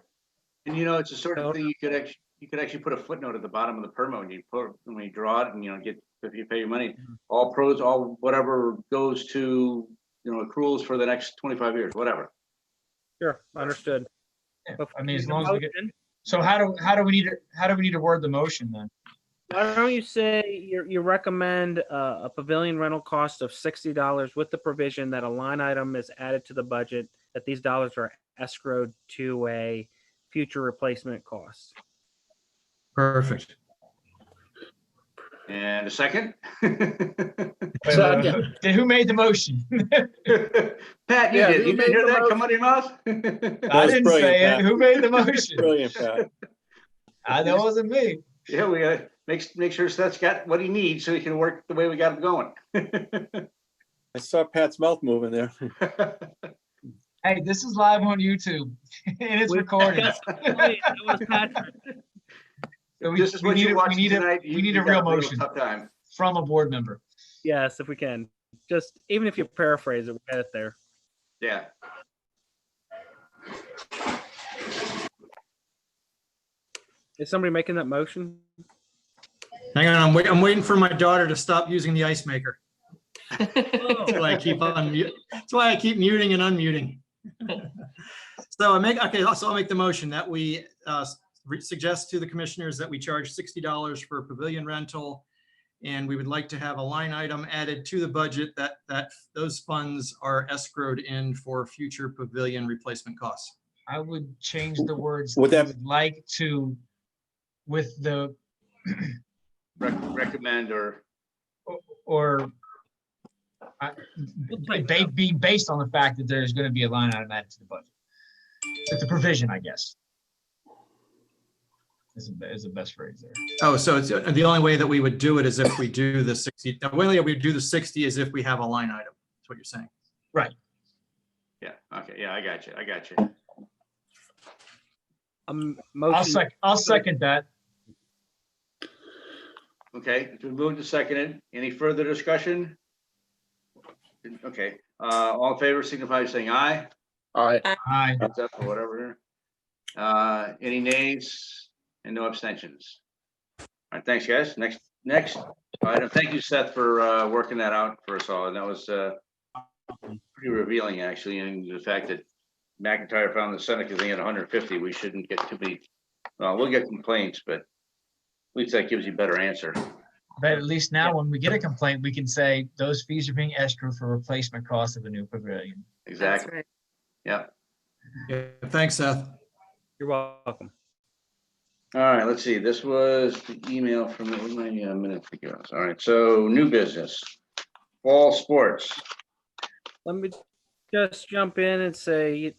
And it's the sort of thing you could actually put a footnote at the bottom of the permit when you draw it, and if you pay your money, all whatever goes to, accruals for the next 25 years, whatever. Sure, understood. Yeah, But I mean, as the long as we get. motion, So how do we need to word the motion then? why don't you say you recommend a pavilion rental cost of $60 with the provision that a line item is added to the budget, that these dollars are escrowed to a future replacement cost. Perfect. And a second? Who made the motion? Pat, you Yeah, did. who You made didn't hear the that come motion? out of your mouth? I was didn't brilliant, say it. Pat. Who made the motion? Brilliant, Pat. That wasn't me. Yeah, we gotta make sure Seth's got what he needs so he can work the way we got him going. I saw Pat's mouth moving there. Hey, this is live on YouTube and it's recorded. That was Patrick. So This is what you're watching tonight. we need you a got real real motion tough time. from a board member. Yes, if we can. Just even if you paraphrase it, we'll get it there. Yeah. Is somebody making that motion? Hang on, I'm waiting for my daughter to stop using the ice maker. That's why I keep that's why I keep muting and unmuting. So I'll make the motion that we suggest to the commissioners that we charge $60 for pavilion rental. And we would like to have a line item added to the budget that those funds are escrowed in for future pavilion replacement costs. I would change the words Would that- like to with the Recommend or be based on the fact that there's going to be a line item added to the budget. With the provision, I guess. Is the best phrase there. Oh, so it's the only way that we would do it is if we do the 60. The only way we do the 60 is if we have a line item. That's what you're saying. yeah. Okay. Yeah, I got you. Motion. I'll second that. Okay, it's been moved and seconded. Any further discussion? Okay, all in favor signify by saying aye. Aye. Aye. Thumbs up or whatever. Any nays and no abstentions? All right, thanks, guys. Next item. Thank you, Seth, for working that out for us all. And that was pretty revealing, actually, and the fact that McIntyre found the Seneca thing at 150. We shouldn't get too many. Well, we'll get complaints, but at least that gives you a better answer. But at least now when we get a complaint, we can say those fees are being escrowed for replacement cost of the new pavilion. Exactly. Yep. Yeah, thanks, Seth. You're welcome. All right, let's see. This was the email from my minutes ago. All right, so new business, fall sports. Let me just jump in and say,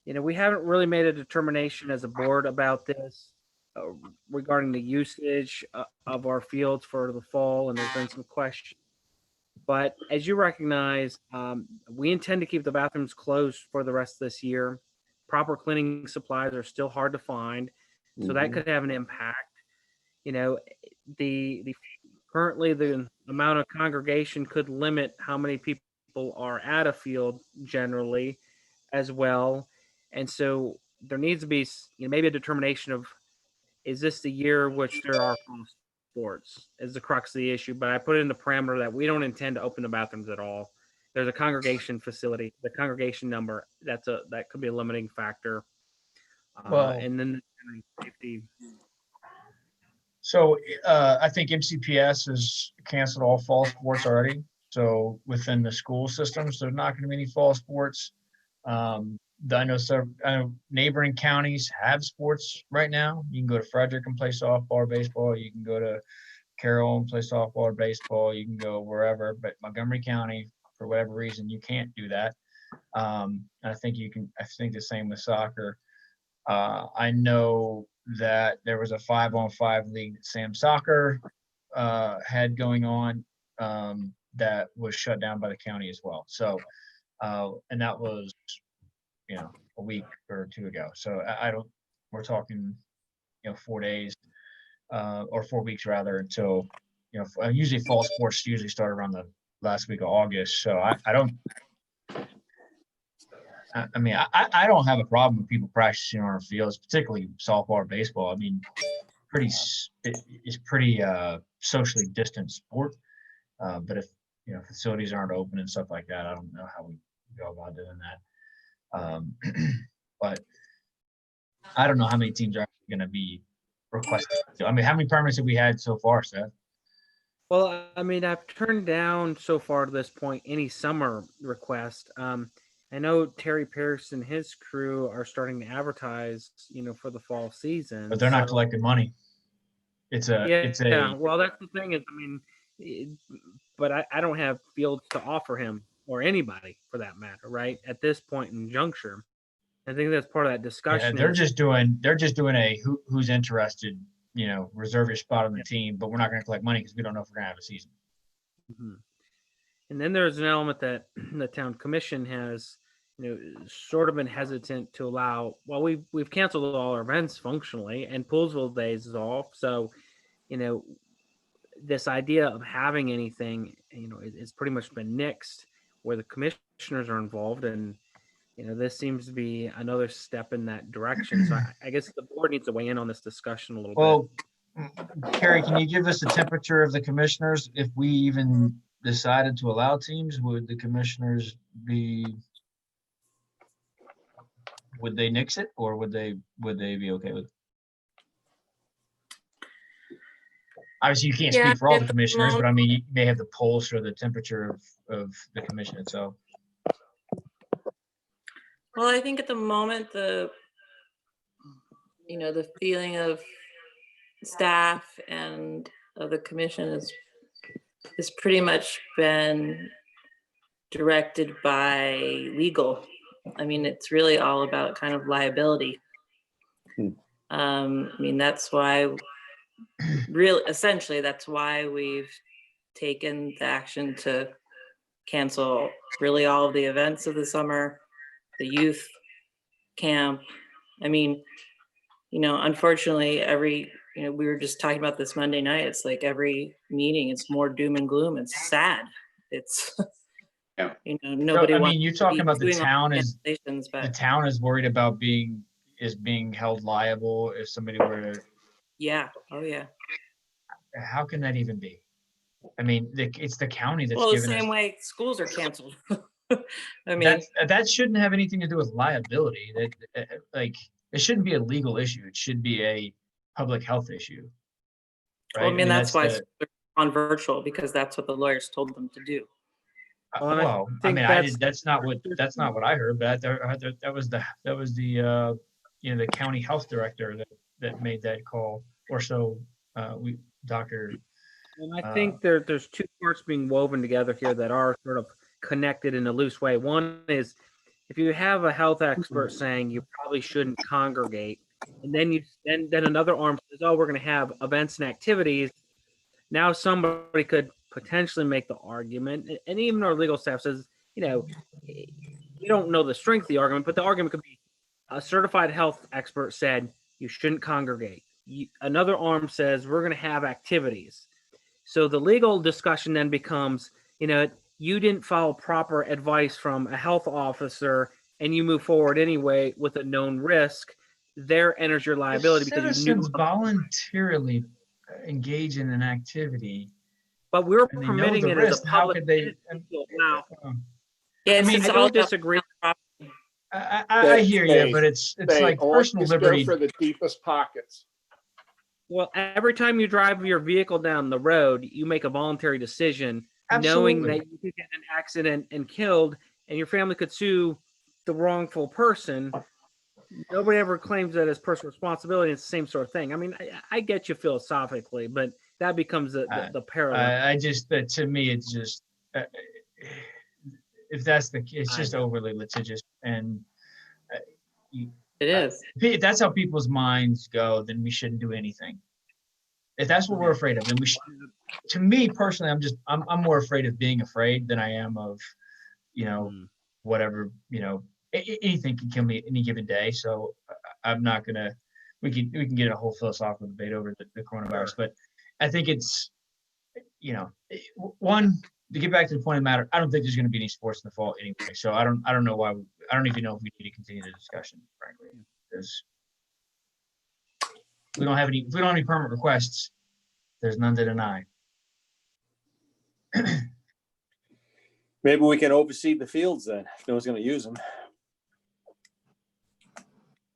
we haven't really made a determination as a board about this regarding the usage of our fields for the fall, and there's been some questions. But as you recognize, we intend to keep the bathrooms closed for the rest of this year. Proper cleaning supplies are still hard to find, so that could have an impact. The currently the amount of congregation could limit how many people are at a field generally as well. And so there needs to be maybe a determination of, is this the year which there are fall sports is the crux of the issue. But I put in the parameter that we don't intend to open the bathrooms at all. There's a congregation facility, the congregation number, that could be a limiting factor. Well- And then safety. So I think MCPS has canceled all fall sports already. So within the school systems, there's not going to be any fall sports. I know neighboring counties have sports right now. You can go to Frederick and play softball or baseball. You can go to Carroll and play softball or baseball. You can go wherever, but Montgomery County, for whatever reason, you can't do that. I think the same with soccer. I know that there was a 5-on-5 league that Sam Soccer had going on that was shut down by the county as well. So, and that was, a week or two ago. So we're talking, 4 days or 4 weeks rather until, usually fall sports usually start around the last week of August. So I don't have a problem with people practicing on our fields, particularly softball or baseball. I mean, it's pretty socially distant sport. But if facilities aren't open and stuff like that, I don't know how we go about doing that. But I don't know how many teams are going to be requested. How many permits have we had so far, Seth? Well, I've turned down so far to this point any summer request. I know Terry Pierce and his crew are starting to advertise, for the fall season. But they're not collecting money. Well, that's the thing is, but I don't have fields to offer him or anybody for that matter, right? At this point in juncture, I think that's part of that discussion. Yeah, they're just doing a who's interested, reserve your spot on the team, but we're not going to collect money because we don't know if we're going to have a season. Mm-hmm. And then there's an element that the town commission has, sort of been hesitant to allow. Well, we've canceled all our events functionally, and Poolsville Days is off. So, this idea of having anything, it's pretty much been nixed where the commissioners are involved, and this seems to be another step in that direction. So I guess the board needs to weigh in on this discussion a little bit. Well, Carrie, can you give us the temperature of the commissioners? If we even decided to allow teams, would the commissioners would they nix it, or would they be okay with it? Obviously, you can't speak for all the commissioners, but you may have the pulse or the temperature of the commission itself. Well, I think at the moment, the feeling of staff and of the commission has pretty much been directed by legal. It's really all about kind of liability. That's why, essentially, that's why we've taken the action to cancel really all of the events of the summer, the youth camp. Unfortunately, we were just talking about this Monday night. It's like every meeting, it's more doom and gloom. It's sad. It's, nobody wants. You're talking about the town but the town is worried about being held liable if somebody were to. Yeah. Oh yeah. How can that even be? It's the county that's the giving same us, way schools are canceled. that shouldn't have anything to do with liability. That it shouldn't be a legal issue. It should be a public health issue. Right? Well, that's why they're on virtual, because that's what the lawyers told them to do. That's not what I heard, but that was the the county health director that made that call, or so Dr. And I think there's two parts being woven together here that are sort of connected in a loose way. One is if you have a health expert saying you probably shouldn't congregate, and then another arm says, oh, we're going to have events and activities. Now somebody could potentially make the argument, and even our legal staff says, you know, we don't know the strength of the argument, but the argument could be a certified health expert said you shouldn't congregate. Another arm says we're going to have activities. So the legal discussion then becomes, you know, you didn't follow proper advice from a health officer and you move forward anyway with a known risk. There enters your liability because you knew. Citizens voluntarily engage in an activity. But we're and they know permitting the it as risk, a how public could they- entity now. Yeah, I mean, it's I all don't disagree. I hear you, but it's like personal Always go liberty. for the deepest pockets. Well, every time you drive your vehicle down the road, you make a voluntary decision, knowing Absolutely. that you could get in an accident and killed, and your family could sue the wrongful person. Nobody ever claims that as personal responsibility. It's the same sort of thing. I mean, I get you philosophically, but that becomes the parallel. I just, that to me, it's just, if that's it's just overly litigious, and It is. if that's how people's minds go, then we shouldn't do anything. If that's what we're afraid of, then we should. To me personally, I'm more afraid of being afraid than I am of, you know, whatever, you know, anything can kill me any given day. So I'm not gonna. We can get a whole philosophical debate over the coronavirus, but I think it's, you know, one, to get back to the point of the matter, I don't think there's going to be any sports in the fall anyway. So I don't know why. I don't even know if we need to continue the discussion, frankly, because we don't have any. If we don't have any permit requests, there's none to deny. Maybe we can oversee the fields then, if no one's gonna use them.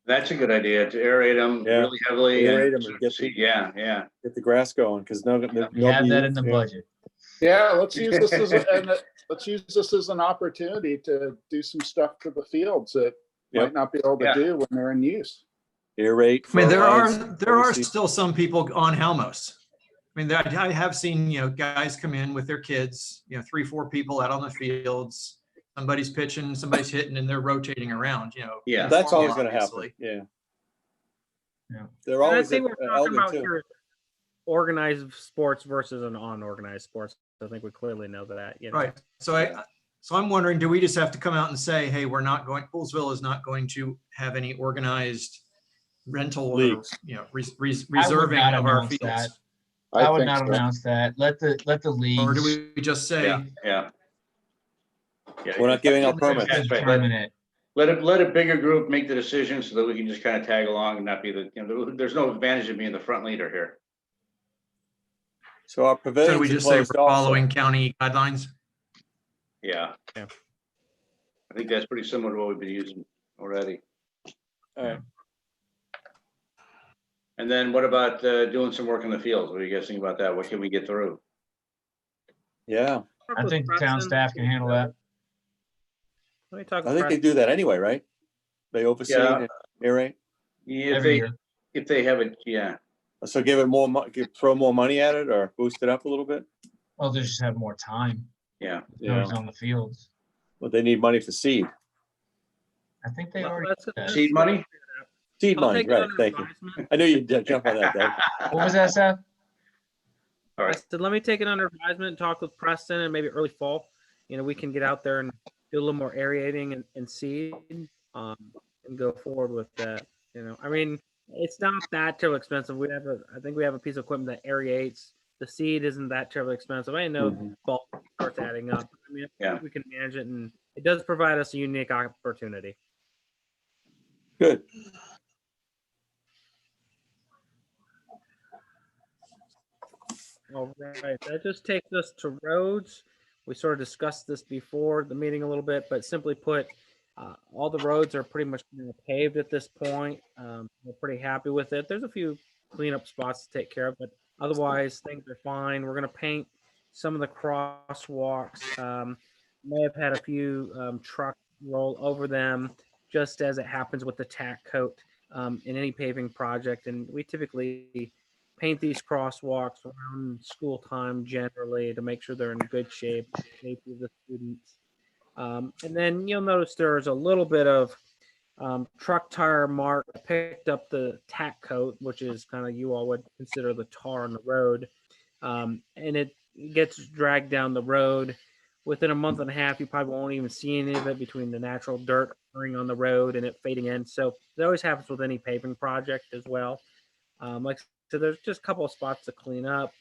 That's a good idea, to aerate them Yeah. really heavily. Aerate 'em and get Yeah. Get the grass going, because no. We have that in the budget. Yeah, let's use this let's use this as an opportunity to do some stuff to the fields that Yep. might not be able to Yeah. do when they're in use. Aerate. I mean, there fertilize, are oversee. still some people on Helmos. I mean, I have seen, you know, guys come in with their kids, you know, 3-4 people out on the fields. Somebody's pitching, somebody's hitting, and they're rotating around, you know. Yeah. That's always gonna obviously. happen, yeah. Yeah. They're And I always think we're talking elder about too. here organized sports versus an unorganized sports. I think we clearly know that. You know? Right. So I'm wondering, do we just have to come out and say, hey, Poolsville is not going to have any organized rental or, Leagues. you know, reserving not of our announce fields? that. I would think not so. announce that. Let the league. Or do we just say, Yeah. We're not giving out permits. That's right. determine it? Let a bigger group make the decision so that we can just kind of tag along and not be the, you know, there's no advantage of being the front leader here. So our so pavilions we are just say we're closed also. following county guidelines? Yeah. Yeah. I think that's pretty similar to what we've been using already. All right. And then what about doing some work in the fields? What do you guys think about that? What can we get through? Yeah, I think the town staff can handle that. Let me talk. I think they do that anyway, right? They oversee Yeah. and aerate. Yeah, Every year. if they have it, yeah. So give it more, throw more money at it or boost it up a little bit? Well, they just have more time. Yeah. Nobody's on the fields. But they need money for seed. I think they Well, already. that's- did that. Seed money? Seed I'll money, take it right, under thank you. advisement. I knew you'd jump on that, Dave. What was that, Seth? All I right. said, let me take it under advisement and talk with Preston and maybe early fall. You know, we can get out there and do a little more aerating and seed and go forward with that. You know, I mean, it's not that terribly expensive. I think we have a piece of equipment that aerates. The seed isn't that terribly expensive. I know Mhm. bulk starts adding up. I mean, I Yeah. think we can manage it, and it does provide us a unique opportunity. Good. All right, that just takes us to roads. We sort of discussed this before the meeting a little bit, but simply put, all the roads are pretty much paved at this point. We're pretty happy with it. There's a few cleanup spots to take care of, but otherwise things are fine. We're gonna paint some of the crosswalks. May have had a few trucks roll over them, just as it happens with the tack coat in any paving project. And we typically paint these crosswalks around school time generally to make sure they're in good shape, safety of the students. And then you'll notice there's a little bit of truck tire mark. I picked up the tack coat, which is kind of, you all would consider the tar on the road. And it gets dragged down the road. Within a month and a half, you probably won't even see any of it between the natural dirt occurring on the road and it fading in. So it always happens with any paving project as well. Like, so there's just a couple of spots to clean up.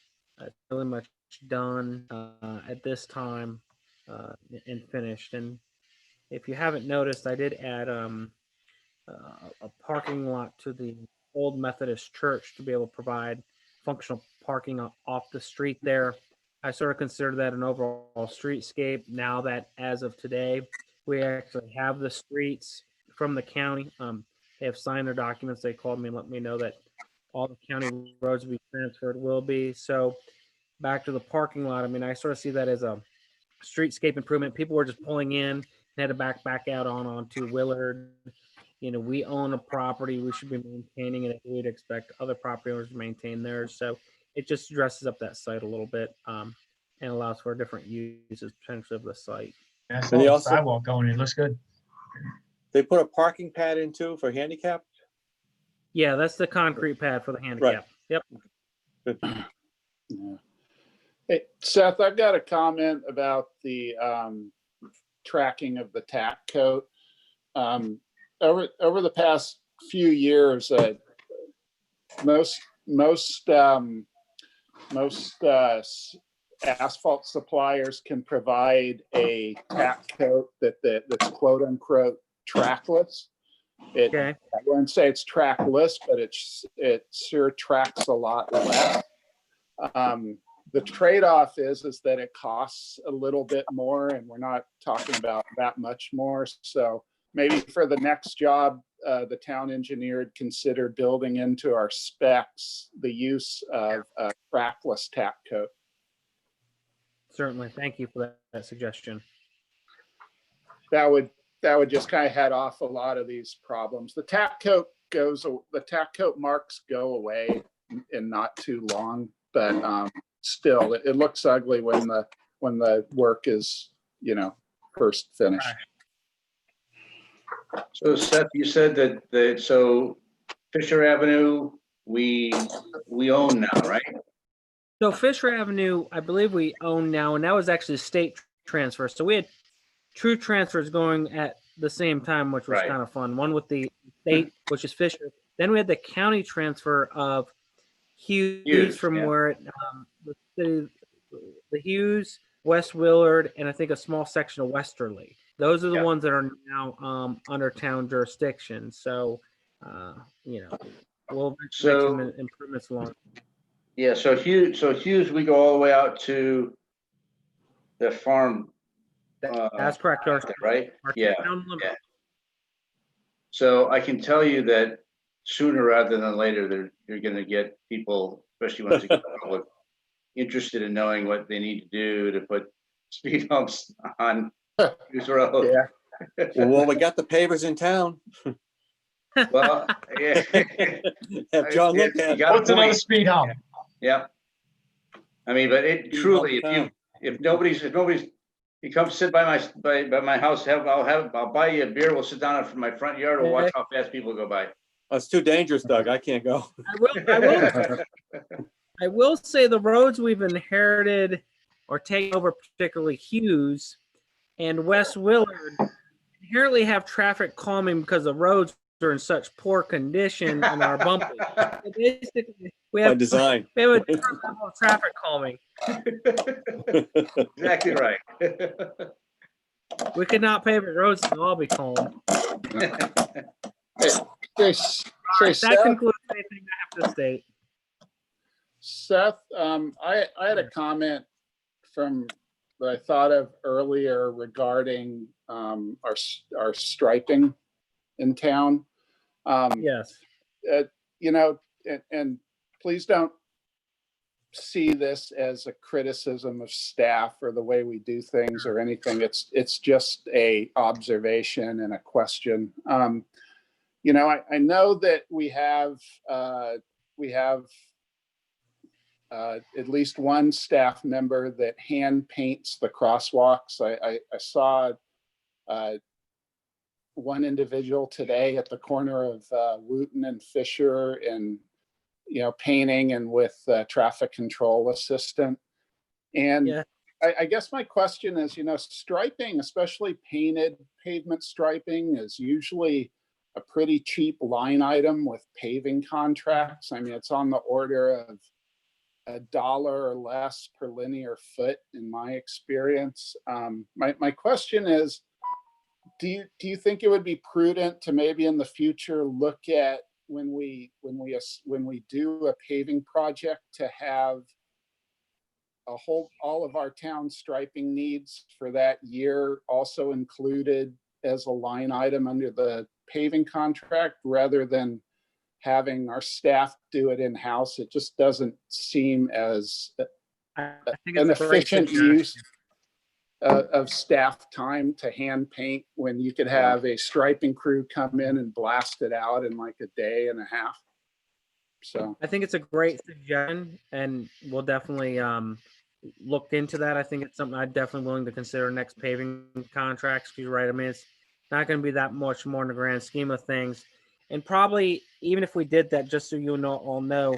Really much done at this time and finished. And if you haven't noticed, I did add a parking lot to the old Methodist church to be able to provide functional parking off the street there. I sort of consider that an overall streetscape now that, as of today, we actually have the streets from the county. They have signed their documents. They called me and let me know that all the county roads will be transferred, will be. So back to the parking lot. I mean, I sort of see that as a streetscape improvement. People were just pulling in and had to back out onto Willard. You know, we own a property. We should be maintaining it. We'd expect other property owners to maintain theirs. So it just dresses up that site a little bit and allows for different uses potentially of the site. Yeah, I saw And they the also- sidewalk going in, looks good. They put a parking pad in too for handicap? Yeah, that's the concrete pad for the handicap. Yep. Yeah. Hey, Seth, I've got a comment about the tracking of the tack coat. Over the past few years, most asphalt suppliers can provide a tack coat that's quote unquote trackless. Okay. I wouldn't say it's trackless, but it sure tracks a lot less. The trade-off is that it costs a little bit more, and we're not talking about that much more. So maybe for the next job, the town engineer would consider building into our specs the use of a trackless tack coat. Certainly. Thank you for that suggestion. That would just kind of head off a lot of these problems. The tack coat marks go away in not too long, but still, it looks ugly when the work is, first finished. So Seth, you said that so Fisher Avenue, we own now, right? So Fisher Avenue, I believe we own now, and that was actually a state transfer. So we had two transfers going at the same time, which was Right. kind of fun. One with the state, which is Fisher. Then we had the county transfer of Hughes from yeah. where the Hughes, West Willard, and I think a small section of Westerly. Those are the Yeah. ones that are now under town jurisdiction. So, we'll make some improvements along. Yeah, so Hughes, we go all the way out to the farm. That's correct. Right? Our Yeah. town limit. Yeah. So I can tell you that sooner rather than later, you're going to get people, especially once they get public, interested in knowing what they need to do to put speed bumps on Hughes Road. Yeah. Well, we got the pavers in town. Well, yeah. Have John look You at. got a What's another point. speed hump? Yeah. I mean, but it Speed truly, bump if nobody's, you come sit by my house, I'll buy you a beer. We'll sit down in my front yard and watch how fast people go by. Oh, it's too dangerous, Doug. I can't go. I will say the roads we've inherited or taken over, particularly Hughes and West Willard, inherently have traffic calming because the roads are in such poor condition and are bumpy. So basically, we By have design. we have a different level of traffic calming. Exactly right. We could not pave the roads to all be calm. Say, That Seth, concludes anything I have to state. Seth, I had a comment that I thought of earlier regarding our striping in town. Yes. And please don't see this as a criticism of staff or the way we do things or anything. It's just a observation and a question. I know that we have at least one staff member that hand paints the crosswalks. I saw one individual today at the corner of Wooten and Fisher and, painting and with traffic control assistant. And Yeah. I guess my question is, striping, especially painted pavement striping, is usually a pretty cheap line item with paving contracts. I mean, it's on the order of $1 or less per linear foot in my experience. My question is, do you think it would be prudent to maybe in the future look at when we do a paving project to have all of our town striping needs for that year also included as a line item under the paving contract rather than having our staff do it in-house? It just doesn't seem as I think an it's a great efficient suggestion. use of staff time to hand paint when you could have a striping crew come in and blast it out in like a day and a half. So I think it's a great suggestion, and we'll definitely look into that. I think it's something I'd definitely willing to consider next paving contracts. You're right. I mean, it's not going to be that much more in the grand scheme of things. And probably even if we did that, just so you all know,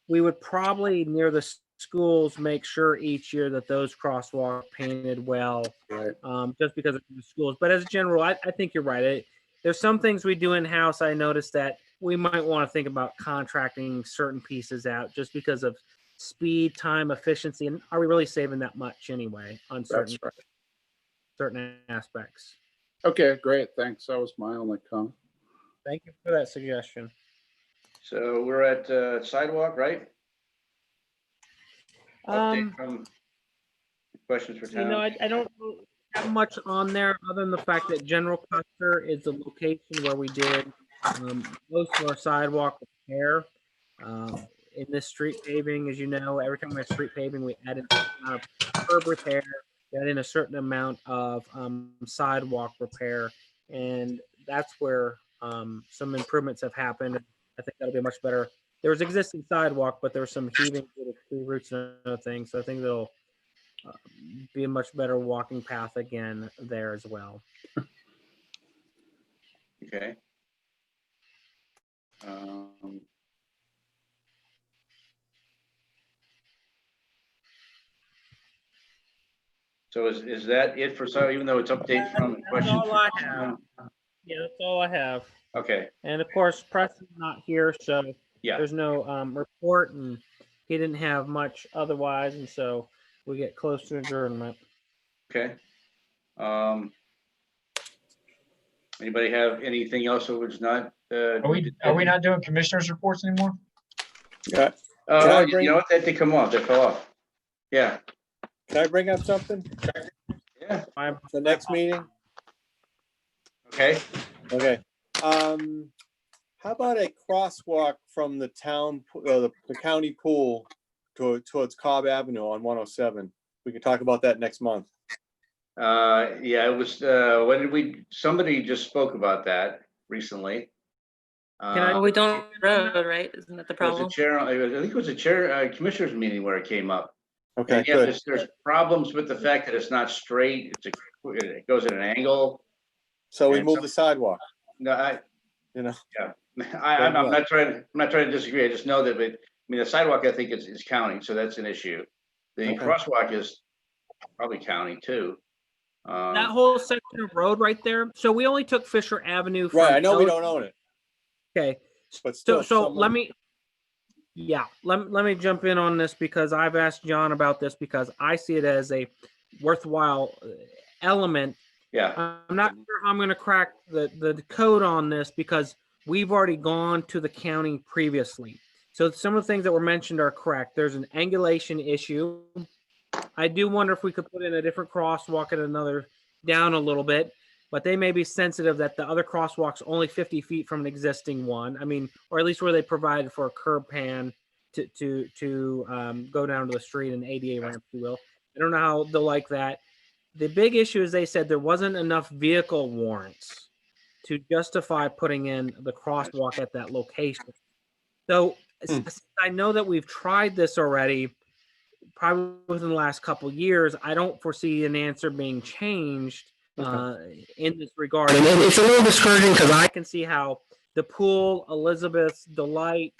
we would probably near the schools make sure each year that those crosswalks are painted well, right. just because of the schools. But as a general, I think you're right. There's some things we do in-house. I noticed that we might want to think about contracting certain pieces out just because of speed, time, efficiency, and are we really saving that much anyway on certain That's right. certain aspects? Okay, great. Thanks. That was my only comment. Thank you for that suggestion. So we're at sidewalk, right? Update from questions for town. I don't have much on there other than the fact that General Custer is the location where we did most of our sidewalk repair. In this street paving, as you know, every time we have street paving, we add in a certain amount of curb repair, we add in a certain amount of sidewalk repair, and that's where some improvements have happened. I think that'll be much better. There was existing sidewalk, but there was some heaving to the tree roots and other things. So I think that'll be a much better walking path again there as well. Okay. So is that it for, so even though it's update from That's questions? all I have. Yeah, that's all I have. Okay, And of course, Preston's not here, so yeah, there's no report, and he didn't have much otherwise, and so we get close to adjournment. okay. Anybody have anything else that was not? Are we not doing commissioners reports anymore? Can I You know what, they come off, they fell off. Yeah, Can I bring up something? yeah, The next meeting? okay. Okay. How about a crosswalk from the town, the county pool towards Cobb Avenue on 107? We can talk about that next month. Yeah, it was, somebody just spoke about that recently. Well, we don't road, right? Isn't that the It was problem? a chair, I think it was a chair, commissioners meeting where it came up. Okay, And yeah, good. there's problems with the fact that it's not straight, it goes at an angle. So we and move some- the sidewalk, No, you know? I'm not trying to disagree. I just know that, I mean, the sidewalk, I think is county, so that's an issue. The Okay. crosswalk is probably county too. That whole section of road right there. So we only took Fisher Avenue. Right, I know we Ellis- don't own it, Okay, but so still. let someone- me. Yeah, let me jump in on this because I've asked John about this because I see it as a worthwhile element. Yeah, I'm not sure how I'm going to crack the code on this because we've already gone to the county previously. So some of the things that were mentioned are correct. There's an angulation issue. I do wonder if we could put in a different crosswalk at another down a little bit, but they may be sensitive that the other crosswalk's only 50 feet from an existing one. I mean, or at least where they provided for a curb pan to go down to the street and ADA ramp, if you will. I don't know how they'll like that. The big issue is they said there wasn't enough vehicle warrants to justify putting in the crosswalk at that location. So I know that we've tried this already, probably within the last couple of years. I don't foresee an answer being changed in this regard. And it's a little discouraging because I can see how the pool, Elizabeth's Delight,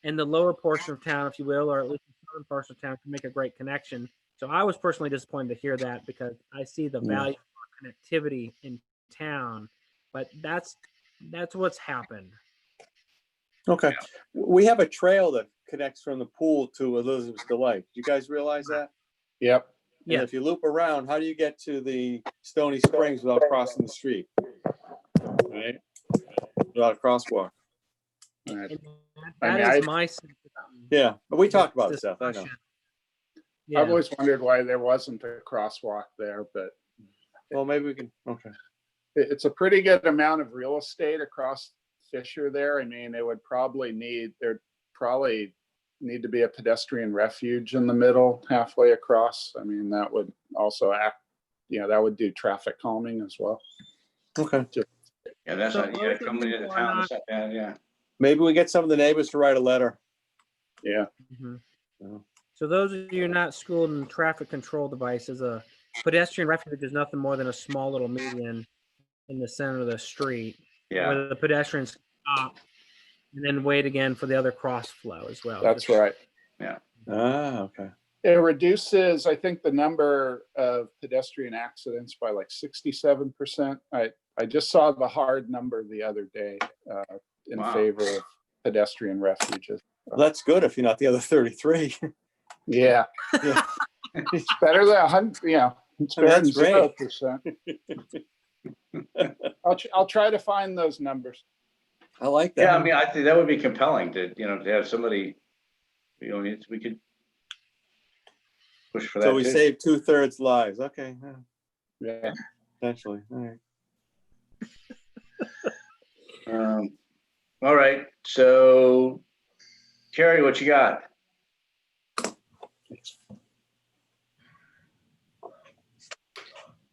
and the lower portion of town, if you will, or at least the southern portion of town, can make a great connection. So I was personally disappointed to hear that because I see the value of connectivity in town, but that's what's happened. Okay. We have a trail that connects from the pool to Elizabeth's Delight. Do you guys realize that? Yep. And if you loop around, how do you get to the Stony Springs without crossing the street? Right? Without a crosswalk. Right. That is my Yeah, but we talked about this stuff. I know. Yeah. I've always wondered why there wasn't a crosswalk there, but Well, maybe we can. Okay. it's a pretty good amount of real estate across Fisher there. I mean, there'd probably need to be a pedestrian refuge in the middle, halfway across. I mean, that would also act, that would do traffic calming as well. Okay. Yeah, that's So not, you gotta come into the town to set that, yeah. Maybe we get some of the neighbors to write a letter. Yeah. So those of you not schooled in traffic control devices, a pedestrian refuge is nothing more than a small little median in the center of the street Yeah, where the pedestrians stop and then wait again for the other cross flow as well. That's right. Ah, okay. It reduces, I think, the number of pedestrian accidents by like 67%. I just saw the hard number the other day in Wow. favor of pedestrian refuges. Well, that's good if you're not the other 33. Yeah. Yeah. It's better than 100, it's better than That's great. 0%. I'll try to find those numbers. I like that. yeah, I mean, I think that would be compelling to have somebody, we could push for that. So we too. save 2/3 lives. Okay. Yeah. Potentially. All right. All right, so Carrie, what you got?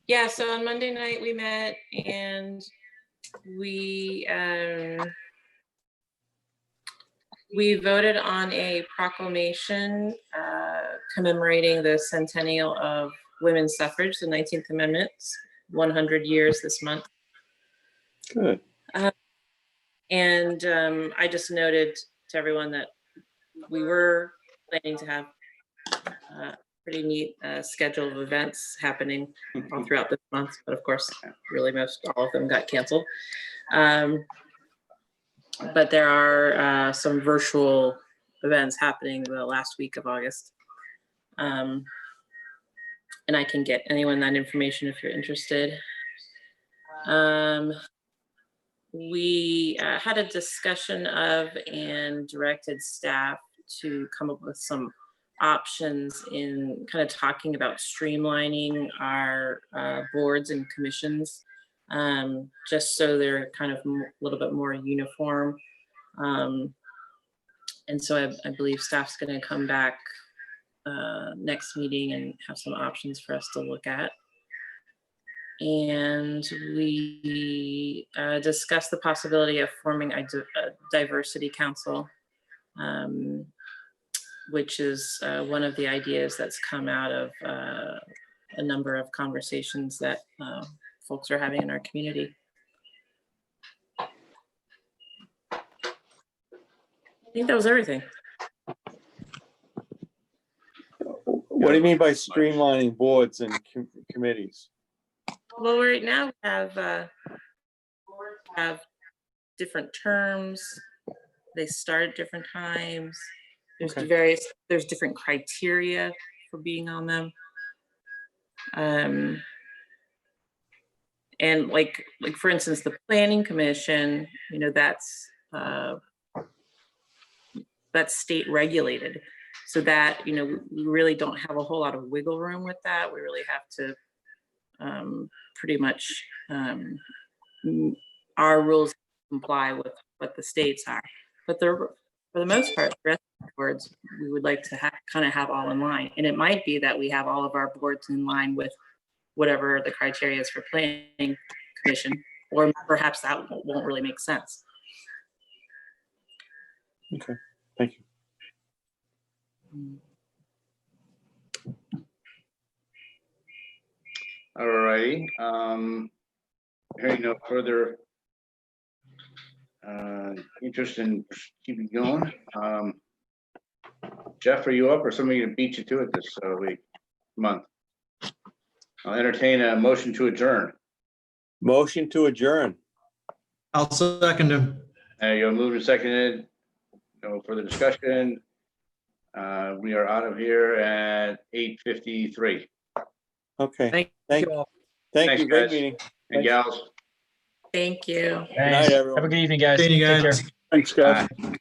Yeah, so on Monday night we met and we voted on a proclamation commemorating the centennial of women's suffrage, the 19th Amendment, 100 years this month. Good. And I just noted to everyone that we were planning to have a pretty neat schedule of events happening all throughout this month, but of course, really most all of them got canceled. But there are some virtual events happening the last week of August. And I can get anyone that information if you're interested. We had a discussion of and directed staff to come up with some options in kind of talking about streamlining our boards and commissions, just so they're kind of a little bit more uniform. And so I believe staff's going to come back next meeting and have some options for us to look at. And we discussed the possibility of forming a diversity council, which is one of the ideas that's come out of a number of conversations that folks are having in our community. I think that was everything. What do you mean by streamlining boards and committees? Well, right now we have different terms. They start at different times. There's Okay. there's different criteria for being on them. And like for instance, the planning commission, that's state regulated. So that, we really don't have a whole lot of wiggle room with that. We really have to pretty much our rules comply with what the states are. But for the most part, the rest of the boards, we would like to kind of have all in line. And it might be that we have all of our boards in line with whatever the criteria is for planning commission, or perhaps that won't really make sense. Okay, thank you. All righty, hearing no further interest in keeping going. Jeff, are you up or somebody gonna beat you to it this week, month? I'll entertain a motion to adjourn. Motion to adjourn. I'll second him. You're moved and seconded. No further discussion. We are out of here at 8:53. Okay. Thank Thank you all. Thank Thanks, you. Great guys. meeting. And gals. Thank you. Thanks. Have everyone. a good evening, guys. See you Take care. guys. Thanks, guys. Bye.